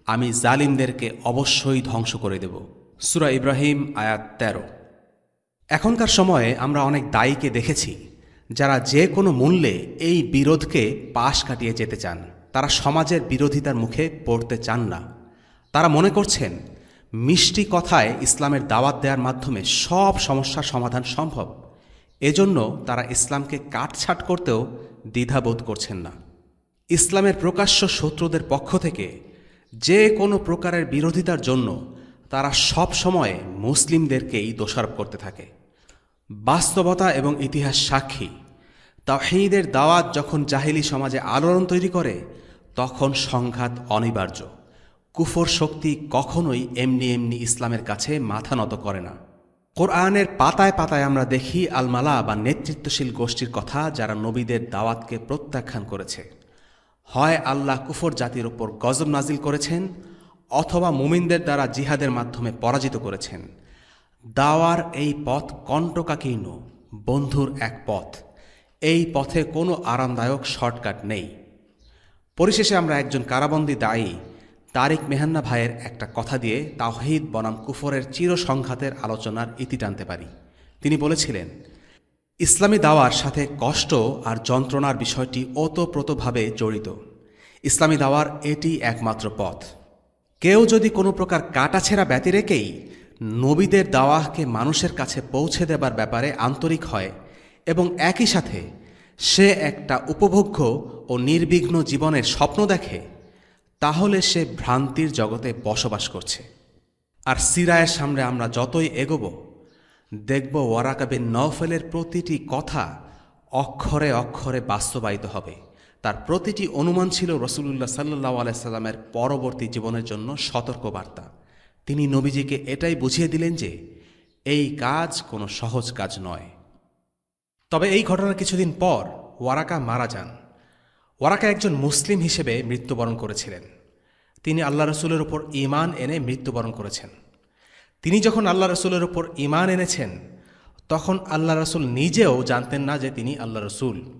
আমি জালিমদেরকে অবশ্যই ধ্বংস করে দেব। সূরা ইব্রাহিম আয়াত 13। এখনকার সময়ে আমরা অনেক দায়ীকে দেখেছি যারা যে কোনো মূল্যে এই বিরোধকে পাশ কাটিয়ে যেতে চান। তারা সমাজের বিরোধিতার মুখে পড়তে চান না। তারা মনে করছেন মিষ্টি কথায় ইসলামের দাওয়াত দেওয়ার মাধ্যমে সব সমস্যার সমাধান সম্ভব। এজন্য তারা ইসলামকে কাটছাঁট করতেও দ্বিধাবোধ করছেন না। ইসলামের প্রকাশ্য শত্রুদের পক্ষ থেকে যে কোনো প্রকারের বিরোধিতার জন্য তারা সব সময় মুসলিমদেরকেই দোষারোপ করতে থাকে। বাস্তবতা এবং ইতিহাস সাক্ষী, তাওহীদের দাওয়াত যখন জাহিলি সমাজে আলোড়ন তৈরি করে, তখন সংঘাত অনিবার্য। কুফর শক্তি কখনোই এমনি এমনি ইসলামের কাছে মাথা নত করে না। কোরআনের পাতায় পাতায় আমরা দেখি আল-মালা বা নেতৃত্বশীল গোষ্ঠীর কথা, যারা নবীদের দাওয়াতকে প্রত্যাখ্যান করেছে। হয় আল্লাহ কুফর জাতির উপর গজব নাজিল করেছেন, অথবা মুমিনদের দ্বারা জিহাদের মাধ্যমে পরাজিত করেছেন। দাওয়ার এই পথ কণ্টকাকীর্ণ, বন্ধুর এক পথ। এই পথে কোনো আরামদায়ক শর্টকাট নেই। পরিশেষে আমরা একজন কারাবন্দী দায়ী তারিক মেহান্না ভাইয়ের একটা কথা দিয়ে তাওহীদ বনাম কুফরের চিরসংঘাতের আলোচনার ইতি টানতে পারি। তিনি বলেছিলেন, ইসলামী দাওয়ার সাথে কষ্ট আর যন্ত্রণার বিষয়টি ওতপ্রোতভাবে জড়িত। ইসলামী দাওয়ার এটি একমাত্র পথ। কেউ যদি কোনো প্রকার কাটাছেঁড়া ব্যতি রেখেই নবীদের দাওয়াহকে মানুষের কাছে পৌঁছে দেবার ব্যাপারে আন্তরিক হয় এবং একই সাথে সে একটা উপভোগ্য ও নির্বিঘ্ন জীবনের স্বপ্ন দেখে, তাহলে সে ভ্রান্তির জগতে বসবাস করছে। আর সিরায়ের সামনে আমরা যতই এগোব, দেখব ওয়ারাকা বিন নওফেলের প্রতিটি কথা অক্ষরে অক্ষরে বাস্তবায়িত হবে। তার প্রতিটি অনুমান ছিল রাসূলুল্লাহ সাল্লাল্লাহু আলাইহি সাল্লামের পরবর্তী জীবনের জন্য সতর্কবার্তা। তিনি নবীজিকে এটাই বুঝিয়ে দিলেন যে এই কাজ কোনো সহজ কাজ নয়। তবে এই ঘটনার কিছুদিন পর ওয়ারাকা মারা যান। ওয়ারাকা একজন মুসলিম হিসেবে মৃত্যুবরণ করেছিলেন। তিনি আল্লাহ রসুলের ওপর ঈমান এনে মৃত্যুবরণ করেছেন। তিনি যখন আল্লাহ রসুলের ওপর ঈমান এনেছেন, তখন আল্লাহ রসুল নিজেও জানতেন না যে তিনি আল্লাহ রসুল।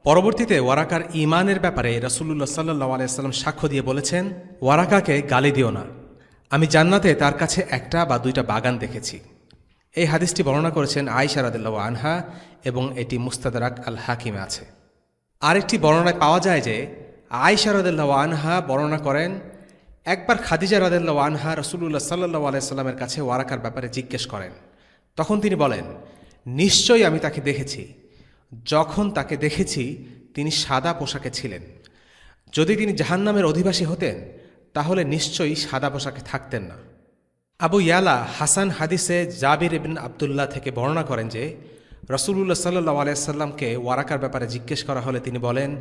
পরবর্তীতে ওয়ারাকার ঈমানের ব্যাপারে রাসূলুল্লাহ সাল্লাল্লাহু আলাইহি ওয়াসাল্লাম সাক্ষ্য দিয়ে বলেছেন, ওয়ারাকাকে গালি দিও না, আমি জান্নাতে তার কাছে একটা বা দুইটা বাগান দেখেছি। এই হাদিসটি বর্ণনা করেছেন আয়েশা রাদিয়াল্লাহু আনহা এবং এটি মুস্তাদরাক আল হাকিমে আছে। আরেকটি বর্ণনায় পাওয়া যায় যে আয়েশা রাদিয়াল্লাহু আনহা বর্ণনা করেন, একবার খাদিজা রাদিয়াল্লাহু আনহা রাসূলুল্লাহ সাল্লাল্লাহু আলাইহি ওয়াসাল্লামের কাছে ওয়ারাকার ব্যাপারে জিজ্ঞেস করেন। তখন তিনি বলেন, নিশ্চয়ই আমি তাকে দেখেছি। যখন তাকে দেখেছি তিনি সাদা পোশাকে ছিলেন। যদি তিনি জাহান্নামের অধিবাসী হতেন তাহলে নিশ্চয়ই সাদা পোশাকে থাকতেন না। আবু ইয়ালা হাসান হাদিসে জাবির ইবনে আবদুল্লাহ থেকে বর্ণনা করেন যে রাসূলুল্লাহ সাল্লাল্লাহু আলাইহি ওয়াসাল্লামকে ওয়ারাকার ব্যাপারে জিজ্ঞেস করা হলে তিনি বলেন,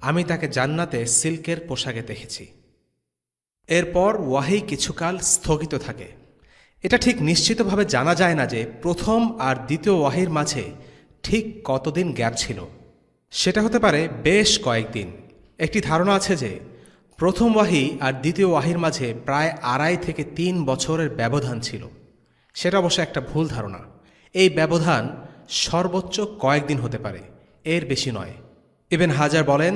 আমি তাকে জান্নাতে সিল্কের পোশাকে দেখেছি। এরপর ওয়াহি কিছুকাল স্থগিত থাকে। এটা ঠিক নিশ্চিতভাবে জানা যায় না যে প্রথম আর দ্বিতীয় ওয়াহির মাঝে ঠিক কতদিন গ্যাপ ছিল। সেটা হতে পারে বেশ কয়েকদিন। একটি ধারণা আছে যে প্রথম ওয়াহি আর দ্বিতীয় ওয়াহির মাঝে প্রায় 2.5 থেকে 3 বছরের ব্যবধান ছিল। সেটা অবশ্য একটা ভুল ধারণা। এই ব্যবধান সর্বোচ্চ কয়েকদিন হতে পারে, এর বেশি নয়। ইবন হাজার বলেন,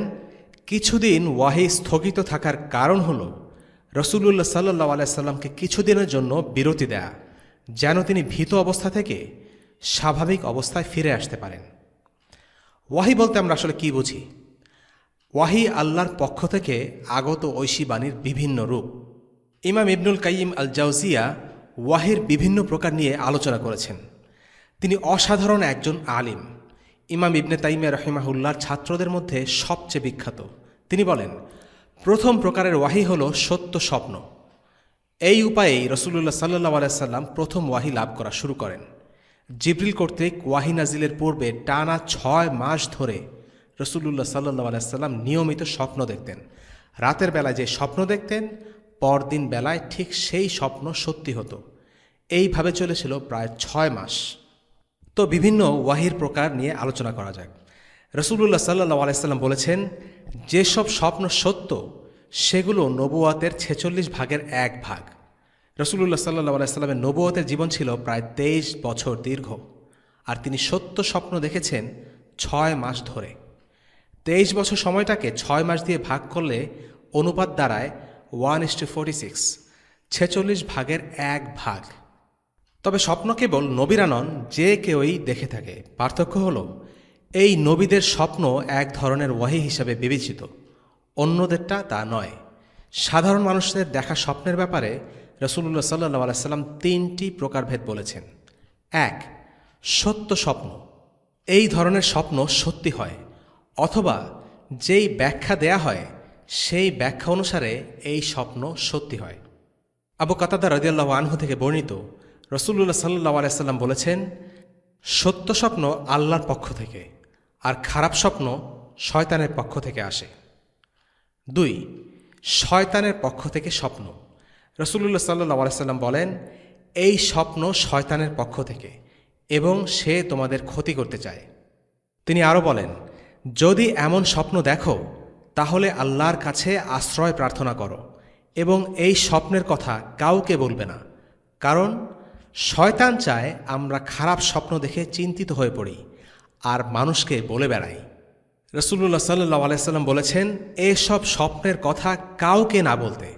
কিছুদিন ওয়াহি স্থগিত থাকার কারণ হল রাসূলুল্লাহ সাল্লাল্লাহু আলাইহি সাল্লামকে কিছুদিনের জন্য বিরতি দেয়া, যেন তিনি ভীত অবস্থা থেকে স্বাভাবিক অবস্থায় ফিরে আসতে পারেন। ওয়াহি বলতে আমরা আসলে কি বুঝি? ওয়াহি আল্লাহর পক্ষ থেকে আগত ঐশী বাণীর বিভিন্ন রূপ। ইমাম ইবনুল কাইয়িম আল জাওজিয়া ওয়াহির বিভিন্ন প্রকার নিয়ে আলোচনা করেছেন। তিনি অসাধারণ একজন আলিম। ইমাম ইবনে তাইমিয়া রাহিমাহুল্লাহর ছাত্রদের মধ্যে সবচেয়ে বিখ্যাত। তিনি বলেন, প্রথম প্রকারের ওয়াহি হল সত্য স্বপ্ন। এই উপায়েই রাসূলুল্লাহ সাল্লাল্লাহু আলাইহি সাল্লাম প্রথম ওয়াহি লাভ করা শুরু করেন। জিবরিল কর্তৃক ওয়াহি নাজিলের পূর্বে টানা 6 মাস ধরে রাসূলুল্লাহ সাল্লাল্লাহু আলাইহি সাল্লাম নিয়মিত স্বপ্ন দেখতেন। রাতের বেলায় যে স্বপ্ন দেখতেন, পরদিন বেলায় ঠিক সেই স্বপ্ন সত্যি হতো। এইভাবে চলেছিল প্রায় 6 মাস। তো বিভিন্ন ওয়াহির প্রকার নিয়ে আলোচনা করা যাক। রাসূলুল্লাহ সাল্লাল্লাহু আলাইহি সাল্লাম বলেছেন, যেসব স্বপ্ন সত্য সেগুলো নবুয়াতের 46 ভাগের 1 ভাগ। রাসূলুল্লাহ সাল্লাল্লাহু আলাইহি সাল্লামের নবুয়তের জীবন ছিল প্রায় 23 বছর দীর্ঘ, আর তিনি সত্য স্বপ্ন দেখেছেন 6 মাস ধরে। 23 বছর সময়টাকে 6 মাস দিয়ে ভাগ করলে অনুপাত দাঁড়ায় 1:46, 46 ভাগের 1 ভাগ। তবে স্বপ্ন কেবল নবীরা নন, যে কেউই দেখে থাকে। পার্থক্য হল এই নবীদের স্বপ্ন এক ধরনের ওয়াহি হিসাবে বিবেচিত, অন্যদেরটা তা নয়। সাধারণ মানুষদের দেখা স্বপ্নের ব্যাপারে রাসূলুল্লাহ সাল্লাল্লাহু আলাইহি সাল্লাম 3টি প্রকারভেদ বলেছেন। 1. সত্য স্বপ্ন। এই ধরনের স্বপ্ন সত্যি হয়, অথবা যেই ব্যাখ্যা দেয়া হয় সেই ব্যাখ্যা অনুসারে এই স্বপ্ন সত্যি হয়। আবু কাতাদা রাদিয়াল্লাহু আনহু থেকে বর্ণিত, রাসূলুল্লাহ সাল্লাল্লাহু আলাইহি সাল্লাম বলেছেন, সত্য স্বপ্ন আল্লাহর পক্ষ থেকে, আর খারাপ স্বপ্ন শয়তানের পক্ষ থেকে আসে। 2. শয়তানের পক্ষ থেকে স্বপ্ন। রাসূলুল্লাহ সাল্লাল্লাহু আলাইহি সাল্লাম বলেন, এই স্বপ্ন শয়তানের পক্ষ থেকে এবং সে তোমাদের ক্ষতি করতে চায়। তিনি আরও বলেন, যদি এমন স্বপ্ন দেখো তাহলে আল্লাহর কাছে আশ্রয় প্রার্থনা করো এবং এই স্বপ্নের কথা কাউকে বলবে না, কারণ শয়তান চায় আমরা খারাপ স্বপ্ন দেখে চিন্তিত হয়ে পড়ি আর মানুষকে বলে বেড়াই। রাসূলুল্লাহ সাল্লাল্লাহু আলাইহি সাল্লাম বলেছেন, এসব স্বপ্নের কথা কাউকে না বলতে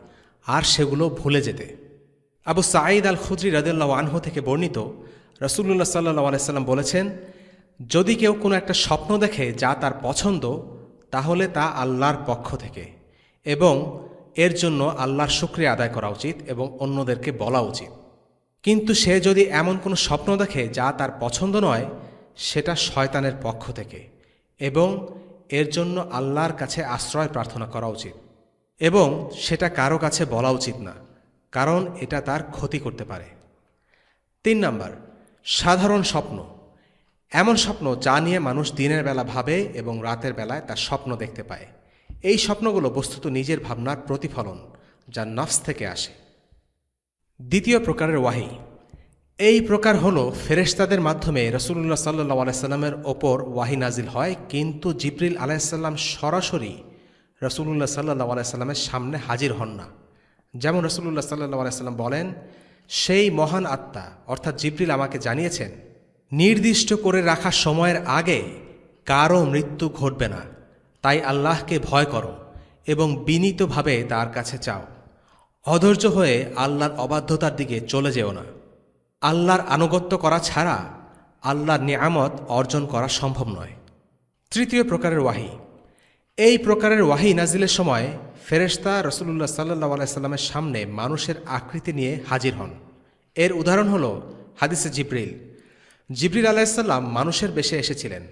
আর সেগুলো ভুলে যেতে। আবু সাঈদ আল খুদরি রাদিয়াল্লাহু আনহু থেকে বর্ণিত, রাসূলুল্লাহ সাল্লাল্লাহু আলাইহি সাল্লাম বলেছেন, যদি কেউ কোনো একটা স্বপ্ন দেখে যা তার পছন্দ, তাহলে তা আল্লাহর পক্ষ থেকে এবং এর জন্য আল্লাহর শুকরিয়া আদায় করা উচিত এবং অন্যদেরকে বলা উচিত। কিন্তু সে যদি এমন কোনো স্বপ্ন দেখে যা তার পছন্দ নয়, সেটা শয়তানের পক্ষ থেকে এবং এর জন্য আল্লাহর কাছে আশ্রয় প্রার্থনা করা উচিত এবং সেটা কারো কাছে বলা উচিত না, কারণ এটা তার ক্ষতি করতে পারে। 3 নাম্বার, সাধারণ স্বপ্ন। এমন স্বপ্ন যা নিয়ে মানুষ দিনের বেলা ভাবে এবং রাতের বেলায় তার স্বপ্ন দেখতে পায়। এই স্বপ্নগুলো বস্তুত নিজের ভাবনার প্রতিফলন, যা নফস থেকে আসে। 2য় প্রকারের ওয়াহি। এই প্রকার হলো ফেরেশতাদের মাধ্যমে রাসূলুল্লাহ সাল্লাল্লাহু আলাইহি সাল্লামের ওপর ওয়াহি নাজিল হয়, কিন্তু জিবরিল আলাইহিস সালাম সরাসরি রাসূলুল্লাহ সাল্লাল্লাহু আলাইহি সাল্লামের সামনে হাজির হন না। যেমন রাসূলুল্লাহ সাল্লাল্লাহু আলাইহি সাল্লাম বলেন, সেই মহান আত্মা অর্থাৎ জিবরিল আমাকে জানিয়েছেন, নির্দিষ্ট করে রাখা সময়ের আগে কারও মৃত্যু ঘটবে না, তাই আল্লাহকে ভয় করো এবং বিনীতভাবে তার কাছে চাও। অধৈর্য হয়ে আল্লাহর অবাধ্যতার দিকে চলে যেও না। আল্লাহর আনুগত্য করা ছাড়া আল্লাহর নিয়ামত অর্জন করা সম্ভব নয়। 3য় প্রকারের ওয়াহি। এই প্রকারের ওয়াহি নাজিলের সময় ফেরেশতা রাসূলুল্লাহ সাল্লাল্লাহু আলাইহি সাল্লামের সামনে মানুষের আকৃতি নিয়ে হাজির হন। এর উদাহরণ হল হাদিসে জিবরিল। জিবরিল আলাইহিস সালাম মানুষের বেশে এসেছিলেন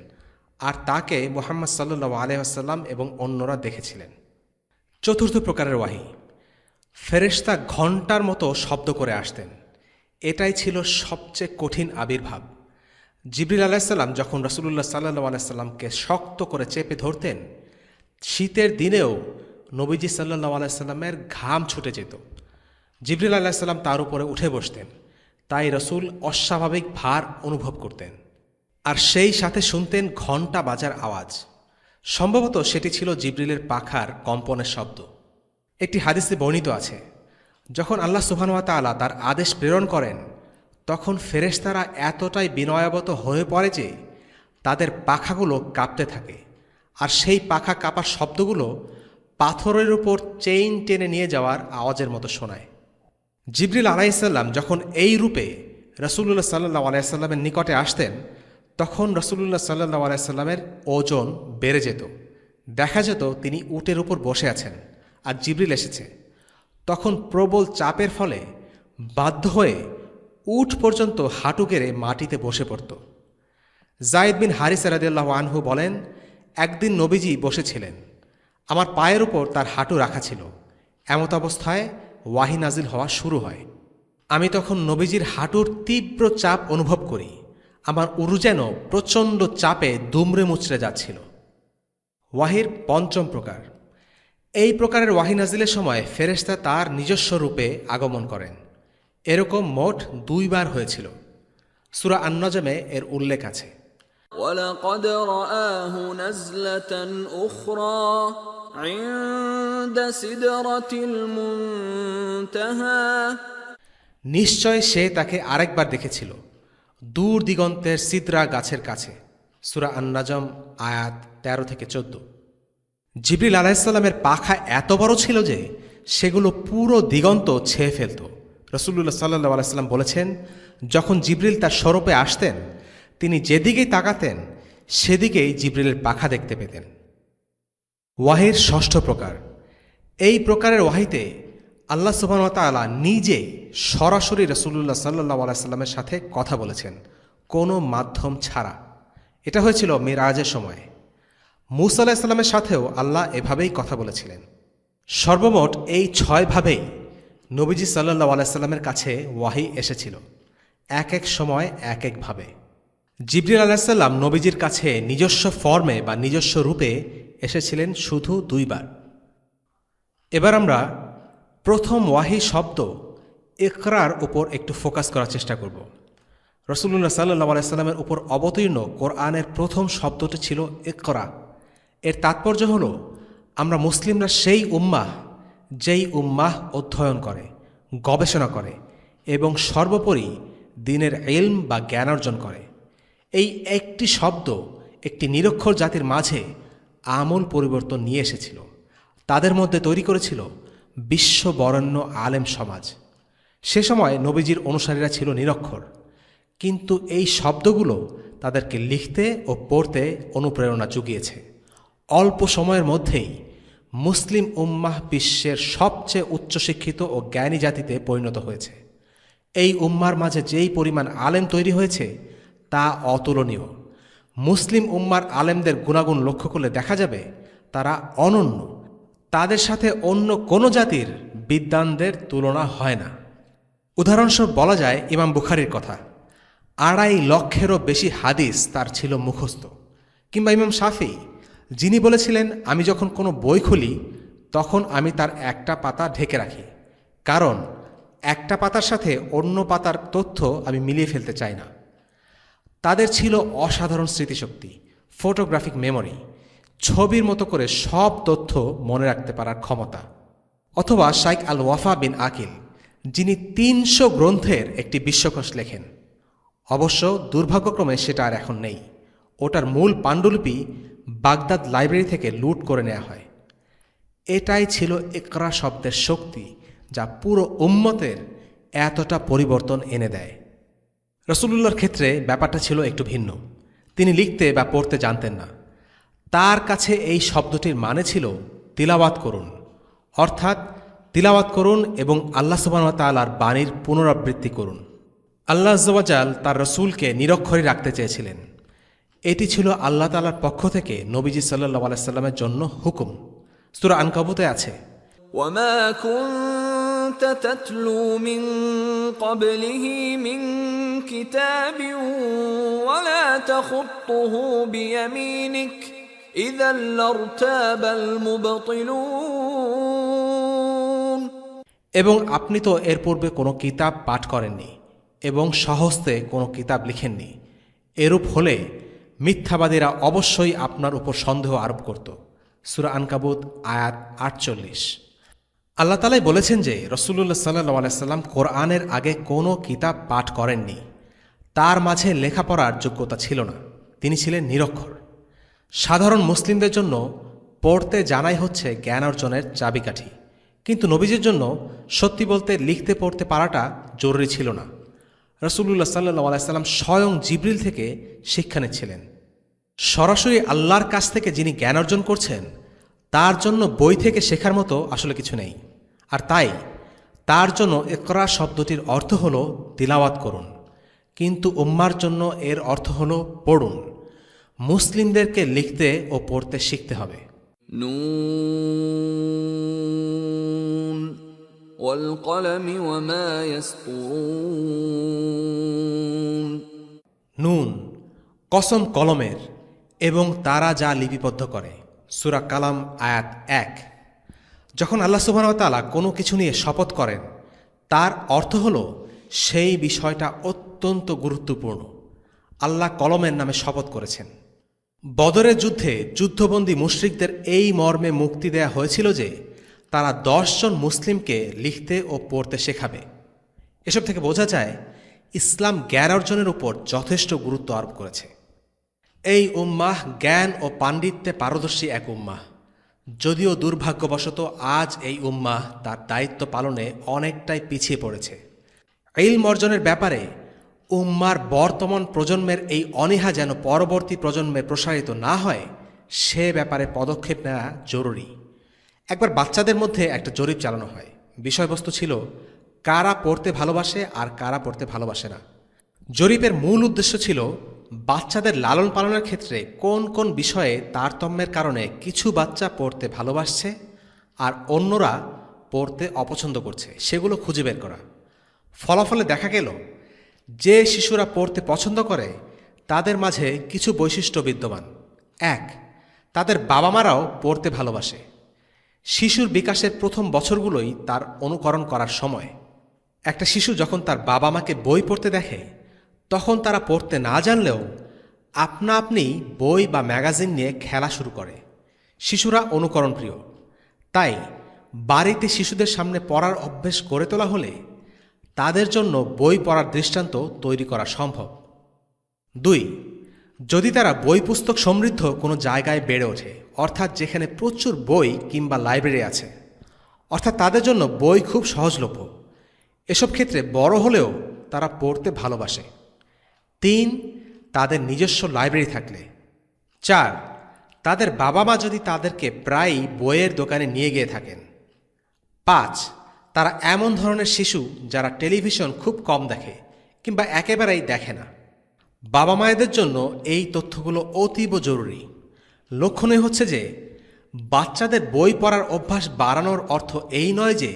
আর তাকে মুহাম্মদ সাল্লাল্লাহু আলাইহি ওয়াসাল্লাম এবং অন্যরা দেখেছিলেন। 4র্থ প্রকারের ওয়াহি। ফেরেশতা ঘণ্টার মতো শব্দ করে আসতেন। এটাই ছিল সবচেয়ে কঠিন আবির্ভাব। জিবরিল আলাইহিস সালাম যখন রাসূলুল্লাহ সাল্লাল্লাহু আলাইহি সাল্লামকে শক্ত করে চেপে ধরতেন, শীতের দিনেও নবীজি সাল্লাল্লাহু আলাইহি সাল্লামের ঘাম ছুটে যেত। জিবরিল আলাইহিস সালাম তার উপরে উঠে বসতেন, তাই রাসূল অস্বাভাবিক ভার অনুভব করতেন আর সেই সাথে শুনতেন ঘণ্টা বাজার আওয়াজ। সম্ভবত সেটি ছিল জিবরিলের পাখার কম্পনের শব্দ। একটি হাদিসে বর্ণিত আছে, যখন আল্লাহ সুবহানাহু ওয়া তাআলা তার আদেশ প্রেরণ করেন, তখন ফেরেশতারা এতটাই বিনয়াবত হয়ে পড়ে যে তাদের পাখাগুলো কাঁপতে থাকে, আর সেই পাখা কাঁপার শব্দগুলো পাথরের উপর চেইন টেনে নিয়ে যাওয়ার আওয়াজের মতো শোনায়। জিবরিল আলাইহিসসালাম যখন এই রূপে রাসূলুল্লাহ সাল্লাল্লাহু আলাইহি সাল্লামের নিকটে আসতেন, তখন রাসূলুল্লাহ সাল্লাল্লাহু আলাইহি সাল্লামের ওজন বেড়ে যেত। দেখা যেত তিনি উটের উপর বসে আছেন আর জিবরিল এসেছে। তখন প্রবল চাপের ফলে বাধ্য হয়ে উট পর্যন্ত হাঁটু গেড়ে মাটিতে বসে পড়ত। যায়েদ বিন হারিসা রাদিয়াল্লাহু আনহু বলেন, একদিন নবীজি বসেছিলেন, আমার পায়ের উপর তার হাঁটু রাখা ছিল। এমত অবস্থায় ওয়াহি নাজিল হওয়া শুরু হয়। আমি তখন নবীজির হাঁটুর তীব্র চাপ অনুভব করি। আমার উরু যেন প্রচণ্ড চাপে দুমড়ে মুচড়ে যাচ্ছিল। ওয়াহির পঞ্চম প্রকার। এই প্রকারের ওয়াহি নাজিলের সময় ফেরেশতা তার নিজস্ব রূপে আগমন করেন। এরকম মোট 2 বার হয়েছিল। সূরা আন-নাজমে এর উল্লেখ আছে। وَلَقَدْ رَآهُ نَزْلَةً أُخْرَى عِندَ سِدْرَةِ الْمُنْتَهَى নিশ্চয় সে তাকে আরেকবার দেখেছিল দূর দিগন্তের সিদরা গাছের কাছে। সূরা আন-নাজম আয়াত 13-14। জিবরিল আলাইহিসসালামের পাখা এত বড় ছিল যে সেগুলো পুরো দিগন্ত ছেয়ে ফেলত। রাসূলুল্লাহ সাল্লাল্লাহু আলাইহি সাল্লাম বলেছেন, যখন জিবরিল তার স্বরূপে আসতেন, তিনি যেদিকেই তাকাতেন সেদিকেই জিবরিলের পাখা দেখতে পেতেন। ওয়াহির ষষ্ঠ প্রকার। এই প্রকারের ওয়াহিতে আল্লাহ সুবহানাহু ওয়া তাআলা নিজে সরাসরি রাসূলুল্লাহ সাল্লাল্লাহু আলাইহি সাল্লামের সাথে কথা বলেছেন, কোনো মাধ্যম ছাড়া। এটা হয়েছিল মিরাজের সময়। মূসা আলাইহিস সালামের সাথেও আল্লাহ এভাবেই কথা বলেছিলেন। সর্বমোট এই 6 ভাবেই নবীজি সাল্লাল্লাহু আলাইহি সাল্লামের কাছে ওয়াহি এসেছিল, এক এক সময় এক এক ভাবে। জিবরিল আলাইহিস সালাম নবীজির কাছে নিজস্ব ফর্মে বা নিজস্ব রূপে এসেছিলেন শুধু 2 বার। এবার আমরা প্রথম ওয়াহি শব্দ ইকরার উপর একটু ফোকাস করার চেষ্টা করব। রাসূলুল্লাহ সাল্লাল্লাহু আলাইহি সাল্লামের উপর অবতীর্ণ কোরআনের প্রথম শব্দটি ছিল ইকরা। এর তাৎপর্য হল, আমরা মুসলিমরা সেই উম্মাহ যেই উম্মাহ অধ্যয়ন করে, গবেষণা করে এবং সর্বোপরি দ্বীনের ইলম বা জ্ঞান অর্জন করে। এই একটি শব্দ একটি নিরক্ষর জাতির মাঝে আমূল পরিবর্তন নিয়ে এসেছিল। তাদের মধ্যে তৈরি করেছিল বিশ্ববরেণ্য আলেম সমাজ। সে সময় নবীজির অনুসারীরা ছিল নিরক্ষর, কিন্তু এই শব্দগুলো তাদেরকে লিখতে ও পড়তে অনুপ্রেরণা জুগিয়েছে। অল্প সময়ের মধ্যেই মুসলিম উম্মাহ বিশ্বের সবচেয়ে উচ্চশিক্ষিত ও জ্ঞানী জাতিতে পরিণত হয়েছে। এই উম্মার মাঝে যেই পরিমাণ আলেম তৈরি হয়েছে তা অতুলনীয়। মুসলিম উম্মার আলেমদের গুণাগুণ লক্ষ্য করলে দেখা যাবে তারা অনন্য। তাদের সাথে অন্য কোনো জাতির বিদ্বানদের তুলনা হয় না। উদাহরণস্বরূপ বলা যায় ইমাম বুখারীর কথা, 2.5 লক্ষেরও বেশি হাদিস তার ছিল মুখস্থ। কিংবা ইমাম শাফি, যিনি বলেছিলেন, আমি যখন কোনো বই খুলি তখন আমি তার একটা পাতা ঢেকে রাখি, কারণ একটা পাতার সাথে অন্য পাতার তথ্য আমি মিলিয়ে ফেলতে চাই না। তাদের ছিল অসাধারণ স্মৃতিশক্তি, ফটোগ্রাফিক মেমোরি, ছবির মতো করে সব তথ্য মনে রাখতে পারার ক্ষমতা। অথবা শাইখ আল ওয়াফা বিন আকিল, যিনি 300 গ্রন্থের একটি বিশ্বকোষ লেখেন। অবশ্য দুর্ভাগ্যক্রমে সেটা আর এখন নেই। ওটার মূল পাণ্ডুলিপি বাগদাদ লাইব্রেরি থেকে লুট করে নেওয়া হয়। এটাই ছিল ইকরা শব্দের শক্তি, যা পুরো উম্মতের এতটা পরিবর্তন এনে দেয়। রাসূলুল্লাহর ক্ষেত্রে ব্যাপারটা ছিল একটু ভিন্ন। তিনি লিখতে বা পড়তে জানতেন না। তার কাছে এই শব্দটির মানে ছিল তিলাওয়াত করুন, অর্থাৎ তিলাওয়াত করুন এবং আল্লাহ সুবহানাহু ওয়া তাআলার বাণীর পুনরাবৃত্তি করুন। আল্লাহ আযজা ওয়া জাল তার রাসূলকে নিরক্ষরই রাখতে চেয়েছিলেন। এটি ছিল আল্লাহ তাআলার পক্ষ থেকে নবীজি সাল্লাল্লাহু আলাইহি সাল্লামের জন্য হুকুম। সূরা আনকাবুতে আছে, وَمَا كُنْتَ تَتْلُو مِنْ قَبْلِهِ مِنْ كِتَابٍ وَلَا تَخُطُّهُ بِيَمِينِكَ إِذًا لَارْتَابَ الْمُبْطِلُونَ। এবং আপনি তো এর পূর্বে কোনো কিতাব পাঠ করেননি এবং স্বহস্তে কোনো কিতাব লিখেননি। এরূপ হলে মিথ্যাবাদীরা অবশ্যই আপনার উপর সন্দেহ আরোপ করত। সূরা আনকাবুত আয়াত 48। আল্লাহ তাআলাই বলেছেন যে রাসূলুল্লাহ সাল্লাল্লাহু আলাইহি সাল্লাম কোরআনের আগে কোনো কিতাব পাঠ করেননি। তার মাঝে লেখাপড়ার যোগ্যতা ছিল না, তিনি ছিলেন নিরক্ষর। সাধারণ মুসলিমদের জন্য পড়তে জানাই হচ্ছে জ্ঞান অর্জনের চাবিকাঠি, কিন্তু নবীজির জন্য সত্যি বলতে লিখতে পড়তে পারাটা জরুরি ছিল না। রাসূলুল্লাহ সাল্লাল্লাহু আলাইহি সাল্লাম স্বয়ং জিবরিল থেকে শিক্ষা নিচ্ছিলেন। সরাসরি আল্লাহর কাছ থেকে যিনি জ্ঞান অর্জন করছেন, তার জন্য বই থেকে শেখার মতো আসলে কিছু নেই। আর তাই তার জন্য ইকরা শব্দটির অর্থ হল তিলাওয়াত করুন, কিন্তু উম্মার জন্য এর অর্থ হল পড়ুন। মুসলিমদেরকে লিখতে ও পড়তে শিখতে হবে। নুন ওয়াল কলমি ওয়া মা ইয়াসতুরুন। নুন, কসম কলমের এবং তারা যা লিপিবদ্ধ করে। সূরা কালাম আয়াত 1। যখন আল্লাহ সুবহানাহু ওয়া তাআলা কোনো কিছু নিয়ে শপথ করেন, তার অর্থ হল সেই বিষয়টা অত্যন্ত গুরুত্বপূর্ণ। আল্লাহ কলমের নামে শপথ করেছেন। বদরের যুদ্ধে যুদ্ধবন্দী মুশরিকদের এই মর্মে মুক্তি দেয়া হয়েছিল যে তারা 10 জন মুসলিমকে লিখতে ও পড়তে শেখাবে। এসব থেকে বোঝা যায় ইসলাম জ্ঞান অর্জনের উপর যথেষ্ট গুরুত্ব আরোপ করেছে। এই উম্মাহ জ্ঞান ও পাণ্ডিত্যে পারদর্শী এক উম্মাহ। যদিও দুর্ভাগ্যবশত আজ এই উম্মাহ তার দায়িত্ব পালনে অনেকটাই পিছিয়ে পড়েছে। ইলম অর্জনের ব্যাপারে উম্মার বর্তমান প্রজন্মের এই অনীহা যেন পরবর্তী প্রজন্মে প্রসারিত না হয়, সে ব্যাপারে পদক্ষেপ নেওয়া জরুরি। একবার বাচ্চাদের মধ্যে একটা জরিপ চালানো হয়। বিষয়বস্তু ছিল কারা পড়তে ভালোবাসে আর কারা পড়তে ভালোবাসে না। জরিপের মূল উদ্দেশ্য ছিল বাচ্চাদের লালন পালনের ক্ষেত্রে কোন কোন বিষয়ে তারতম্যের কারণে কিছু বাচ্চা পড়তে ভালোবাসছে আর অন্যরা পড়তে অপছন্দ করছে, সেগুলো খুঁজে বের করা। ফলাফলে দেখা গেল যে শিশুরা পড়তে পছন্দ করে তাদের মাঝে কিছু বৈশিষ্ট্য বিদ্যমান। 1, তাদের বাবা মারাও পড়তে ভালোবাসে। শিশুর বিকাশের প্রথম বছরগুলোই তার অনুকরণ করার সময়। একটা শিশু যখন তার বাবা মাকে বই পড়তে দেখে, তখন তারা পড়তে না জানলেও আপনা আপনি বই বা ম্যাগাজিন নিয়ে খেলা শুরু করে। শিশুরা অনুকরণ প্রিয়। তাই বাড়িতে শিশুদের সামনে পড়ার অভ্যেস গড়ে তোলা হলে তাদের জন্য বই পড়ার দৃষ্টান্ত তৈরি করা সম্ভব। 2, যদি তারা বই পুস্তক সমৃদ্ধ কোনো জায়গায় বেড়ে ওঠে, অর্থাৎ যেখানে প্রচুর বই কিংবা লাইব্রেরি আছে, অর্থাৎ তাদের জন্য বই খুব সহজলভ্য। এসব ক্ষেত্রে বড় হলেও তারা পড়তে ভালোবাসে। 3, তাদের নিজস্ব লাইব্রেরি থাকলে। 4, তাদের বাবা মা যদি তাদেরকে প্রায়ই বইয়ের দোকানে নিয়ে গিয়ে থাকেন। 5, তারা এমন ধরনের শিশু যারা টেলিভিশন খুব কম দেখে কিংবা একেবারেই দেখে না। বাবা মায়েদের জন্য এই তথ্যগুলো অতীব জরুরি। লক্ষণীয় হচ্ছে যে বাচ্চাদের বই পড়ার অভ্যাস বাড়ানোর অর্থ এই নয় যে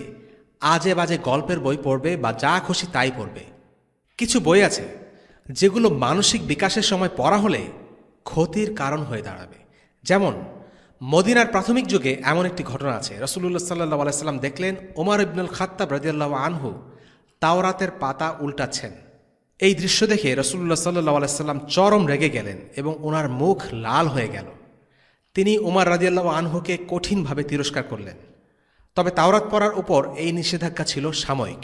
আজে বাজে গল্পের বই পড়বে বা যা খুশি তাই পড়বে। কিছু বই আছে যেগুলো মানসিক বিকাশের সময় পড়া হলে ক্ষতির কারণ হয়ে দাঁড়াবে। যেমন মদিনার প্রাথমিক যুগে এমন একটি ঘটনা আছে। রাসূলুল্লাহ সাল্লাল্লাহু আলাইহি সাল্লাম দেখলেন ওমর ইবনুল খাত্তাব রাদিয়াল্লাহু আনহু তাওরাতের পাতা উল্টাচ্ছেন। এই দৃশ্য দেখে রাসূলুল্লাহ সাল্লাল্লাহু আলাইহি সাল্লাম চরম রেগে গেলেন এবং ওনার মুখ লাল হয়ে গেল। তিনি ওমর রাদিয়াল্লাহু আনহুকে কঠিনভাবে তিরস্কার করলেন। তবে তাওরাত পড়ার উপর এই নিষেধাজ্ঞা ছিল সাময়িক।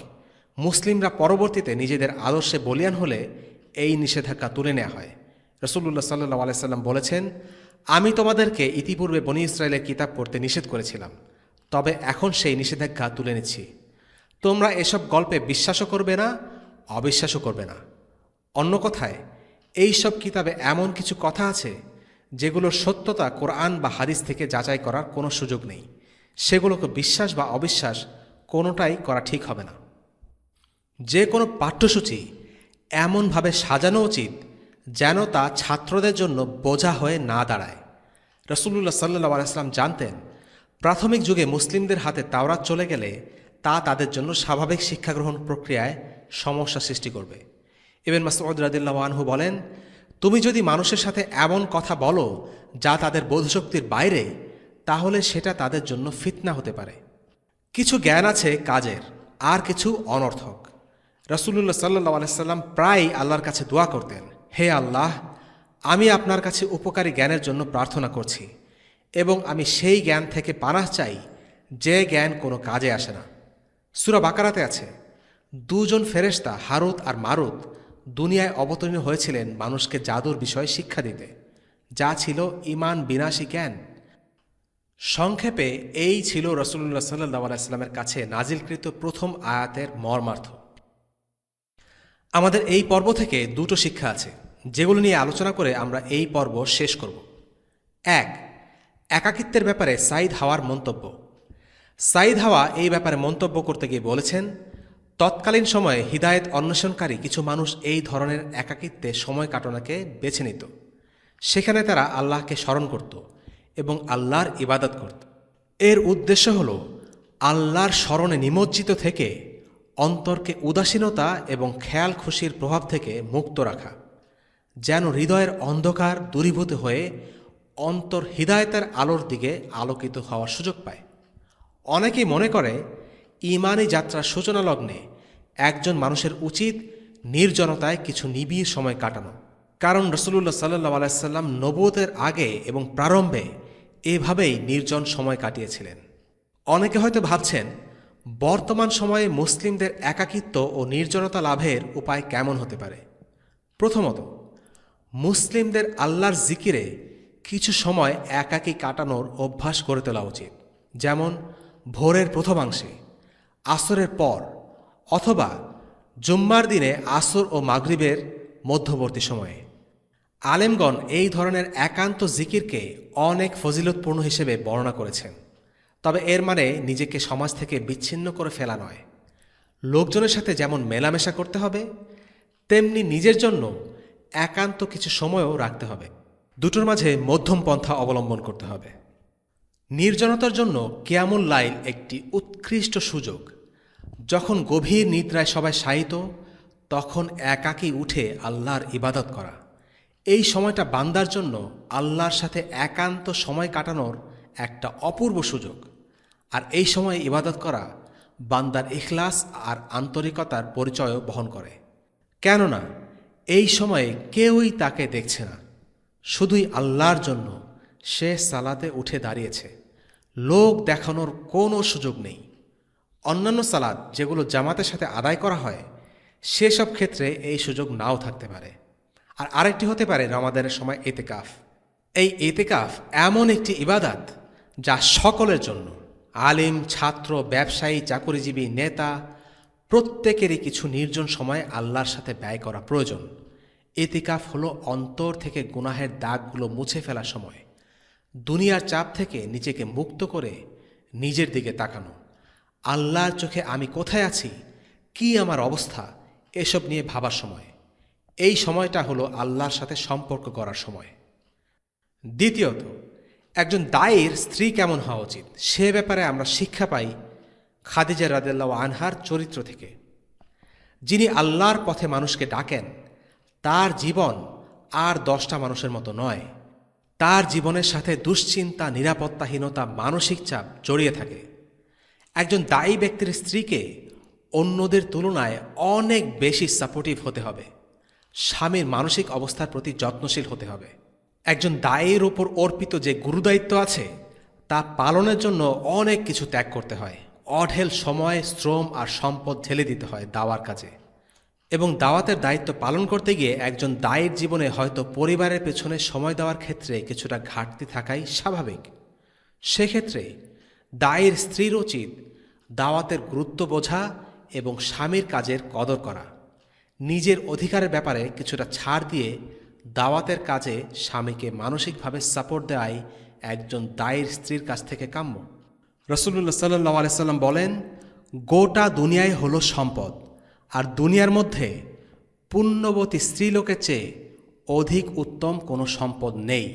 মুসলিমরা পরবর্তীতে নিজেদের আদর্শে বলীয়ান হলে এই নিষেধাজ্ঞা তুলে নেওয়া হয়। রাসূলুল্লাহ সাল্লাল্লাহু আলাইহি সাল্লাম বলেছেন, আমি তোমাদেরকে ইতিপূর্বে বনী ইসরায়েলের কিতাব পড়তে নিষেধ করেছিলাম, তবে এখন সেই নিষেধাজ্ঞা তুলে নিচ্ছি। তোমরা এসব গল্পে বিশ্বাসও করবে না, অবিশ্বাসও করবে না। অন্য কথায়, এই সব কিতাবে এমন কিছু কথা আছে যেগুলোর সত্যতা কোরআন বা হাদিস থেকে যাচাই করার কোনো সুযোগ নেই। সেগুলোকে বিশ্বাস বা অবিশ্বাস কোনোটাই করা ঠিক হবে না। যে কোনো পাঠ্যসূচি এমনভাবে সাজানো উচিত যেন তা ছাত্রদের জন্য বোঝা হয়ে না দাঁড়ায়। রাসূলুল্লাহ সাল্লাল্লাহু আলাইহি ওয়াসাল্লাম জানতেন প্রাথমিক যুগে মুসলিমদের হাতে তাওরাত চলে গেলে তা তাদের জন্য স্বাভাবিক শিক্ষাগ্রহণ প্রক্রিয়ায় সমস্যা সৃষ্টি করবে। ইবনে মাসউদ রাদিয়াল্লাহু আনহু বলেন, তুমি যদি মানুষের সাথে এমন কথা বলো যা তাদের বোধশক্তির বাইরে, তাহলে সেটা তাদের জন্য ফিতনা হতে পারে। কিছু জ্ঞান আছে কাজের, আর কিছু অনর্থক। রাসূলুল্লাহ সাল্লাল্লাহু আলাইহি ওয়াসাল্লাম প্রায়ই আল্লাহর কাছে দোয়া করতেন, হে আল্লাহ, আমি আপনার কাছে উপকারী জ্ঞানের জন্য প্রার্থনা করছি এবং আমি সেই জ্ঞান থেকে পানাহ চাই যে জ্ঞান কোনো কাজে আসে না। সূরা বাকারাতে আছে, দুজন ফেরেশতা হারুত আর মারুত দুনিয়ায় অবতীর্ণ হয়েছিলেন মানুষকে জাদুর বিষয়ে শিক্ষা দিতে, যা ছিল ঈমান বিনাশী জ্ঞান। সংক্ষেপে এই ছিল রাসূলুল্লাহ সাল্লাল্লাহু আলাইহি ওয়াসাল্লামের কাছে নাজিলকৃত প্রথম আয়াতের মর্মার্থ। আমাদের এই পর্ব থেকে দুটো শিক্ষা আছে, যেগুলো নিয়ে আলোচনা করে আমরা এই পর্ব শেষ করব। 1. একাকিত্বের ব্যাপারে সাঈদ হাওয়ার মন্তব্য। সাঈদ হাওয়া এই ব্যাপারে মন্তব্য করতে গিয়ে বলেছেন, তৎকালীন সময়ে হিদায়েত অন্বেষণকারী কিছু মানুষ এই ধরনের একাকিত্বে সময় কাটানোকে বেছে নিত। সেখানে তারা আল্লাহকে স্মরণ করত এবং আল্লাহর ইবাদত করত। এর উদ্দেশ্য হল আল্লাহর স্মরণে নিমজ্জিত থেকে অন্তরকে উদাসীনতা এবং খেয়াল খুশির প্রভাব থেকে মুক্ত রাখা, যেন হৃদয়ের অন্ধকার দূরীভূত হয়ে অন্তর হিদায়েতের আলোর দিকে আলোকিত হওয়ার সুযোগ পায়। অনেকেই মনে করে ঈমানি যাত্রার সূচনা লগ্নে একজন মানুষের উচিত নির্জনতায় কিছু নিবিড় সময় কাটানো, কারণ রাসূলুল্লাহ সাল্লাল্লাহু আলাইহি ওয়াসাল্লাম নবুয়তের আগে এবং প্রারম্ভে এভাবেই নির্জন সময় কাটিয়েছিলেন। অনেকে হয়তো ভাবছেন, বর্তমান সময়ে মুসলিমদের একাকিত্ব ও নির্জনতা লাভের উপায় কেমন হতে পারে। প্রথমত, মুসলিমদের আল্লাহর জিকিরে কিছু সময় একাকী কাটানোর অভ্যাস গড়ে তোলা উচিত, যেমন ভোরের প্রথমাংশে, আসরের পর, অথবা জুম্মার দিনে আসর ও মাগরিবের মধ্যবর্তী সময়ে। আলেমগণ এই ধরনের একান্ত জিকিরকে অনেক ফজিলতপূর্ণ হিসেবে বর্ণনা করেছেন, তবে এর মানে নিজেকে সমাজ থেকে বিচ্ছিন্ন করে ফেলা নয়। লোকজনের সাথে যেমন মেলামেশা করতে হবে, তেমনি নিজের জন্য একান্ত কিছু সময়ও রাখতে হবে। দুটোর মাঝে মধ্যম পন্থা অবলম্বন করতে হবে। নির্জনতার জন্য কিয়ামুল লাইল একটি উৎকৃষ্ট সুযোগ। যখন গভীর নিদ্রায় সবাই শায়িত, তখন একাকী উঠে আল্লাহর ইবাদত করা। এই সময়টা বান্দার জন্য আল্লাহর সাথে একান্ত সময় কাটানোর একটা অপূর্ব সুযোগ। আর এই সময় ইবাদত করা বান্দার ইখলাস আর আন্তরিকতার পরিচয়ও বহন করে। কেননা এই সময়ে কেউই তাকে দেখছে না, শুধুই আল্লাহর জন্য সে সালাতে উঠে দাঁড়িয়েছে। লোক দেখানোর কোনো সুযোগ নেই। অন্যান্য সালাত যেগুলো জামাতের সাথে আদায় করা হয়, সেসব ক্ষেত্রে এই সুযোগ নাও থাকতে পারে। আর আরেকটি হতে পারে রমাদানের সময় ইতিকাফ। এই ইতিকাফ এমন একটি ইবাদত যা সকলের জন্য, আলিম, ছাত্র, ব্যবসায়ী, চাকুরিজীবী, নেতা, প্রত্যেকেরই কিছু নির্জন সময় আল্লাহর সাথে ব্যয় করা প্রয়োজন। ইতিকাফ হলো অন্তর থেকে গুনাহের দাগগুলো মুছে ফেলার সময়, দুনিয়ার চাপ থেকে নিজেকে মুক্ত করে নিজের দিকে তাকানো, আল্লাহর চোখে আমি কোথায় আছি, কি আমার অবস্থা, এসব নিয়ে ভাবার সময়। এই সময়টা হলো আল্লাহর সাথে সম্পর্ক করার সময়। দ্বিতীয়ত, একজন দায়ীর স্ত্রী কেমন হওয়া উচিত, সে ব্যাপারে আমরা শিক্ষা পাই খাদিজা রাদিয়াল্লাহু আনহার চরিত্র থেকে। যিনি আল্লাহর পথে মানুষকে ডাকেন, তার জীবন আর 10টা মানুষের মতো নয়। তার জীবনের সাথে দুশ্চিন্তা, নিরাপত্তাহীনতা, মানসিক চাপ জড়িয়ে থাকে। একজন দায়ী ব্যক্তির স্ত্রীকে অন্যদের তুলনায় অনেক বেশি সাপোর্টিভ হতে হবে। স্বামীর মানসিক অবস্থার প্রতি যত্নশীল হতে হবে। একজন দায়ীর ওপর অর্পিত যে গুরুদায়িত্ব আছে, তা পালনের জন্য অনেক কিছু ত্যাগ করতে হয়। অঢেল সময়, শ্রম আর সম্পদ ঢেলে দিতে হয় দাওয়ার কাজে। এবং দাওয়াতের দায়িত্ব পালন করতে গিয়ে একজন দায়ীর জীবনে হয়তো পরিবারের পেছনে সময় দেওয়ার ক্ষেত্রে কিছুটা ঘাটতি থাকাই স্বাভাবিক। সেক্ষেত্রে দায়ীর স্ত্রীর উচিত দাওয়াতের গুরুত্ব বোঝা এবং স্বামীর কাজের কদর করা। নিজের অধিকারের ব্যাপারে কিছুটা ছাড় দিয়ে দাওয়াতের কাজে স্বামীকে মানসিকভাবে সাপোর্ট দেওয়াই একজন দায়ীর স্ত্রীর কাছ থেকে কাম্য। রাসূলুল্লাহ সাল্লাল্লাহু আলাইহি ওয়াসাল্লাম বলেন, গোটা দুনিয়াই হলো সম্পদ, আর দুনিয়ার মধ্যে পুণ্যবতী স্ত্রীলোকের চেয়ে অধিক উত্তম কোনো সম্পদ নেই।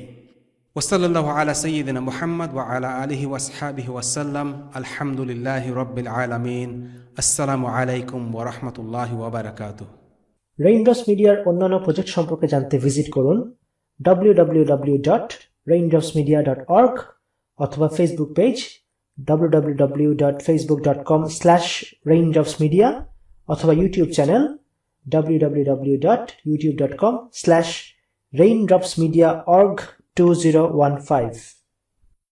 ওয়াসাল্লাল্লাহু আলা সাইয়্যিদিনা মুহাম্মদ ওয়া আলা আলিহি ওয়াসহাবিহি ওয়াসাল্লাম। আলহামদুলিল্লাহি রাব্বিল আলামিন। আসসালামু আলাইকুম ওয়া রাহমাতুল্লাহি ওয়া বারাকাতুহু। রেইনড্রপস মিডিয়ার অন্যান্য প্রজেক্ট সম্পর্কে জানতে ভিজিট করুন www.raindropsmedia.org অথবা ফেসবুক পেজ www.facebook.com/raindropsmedia অথবা ইউটিউব চ্যানেল www.youtube.com/youtube raindropsmedia.org 2015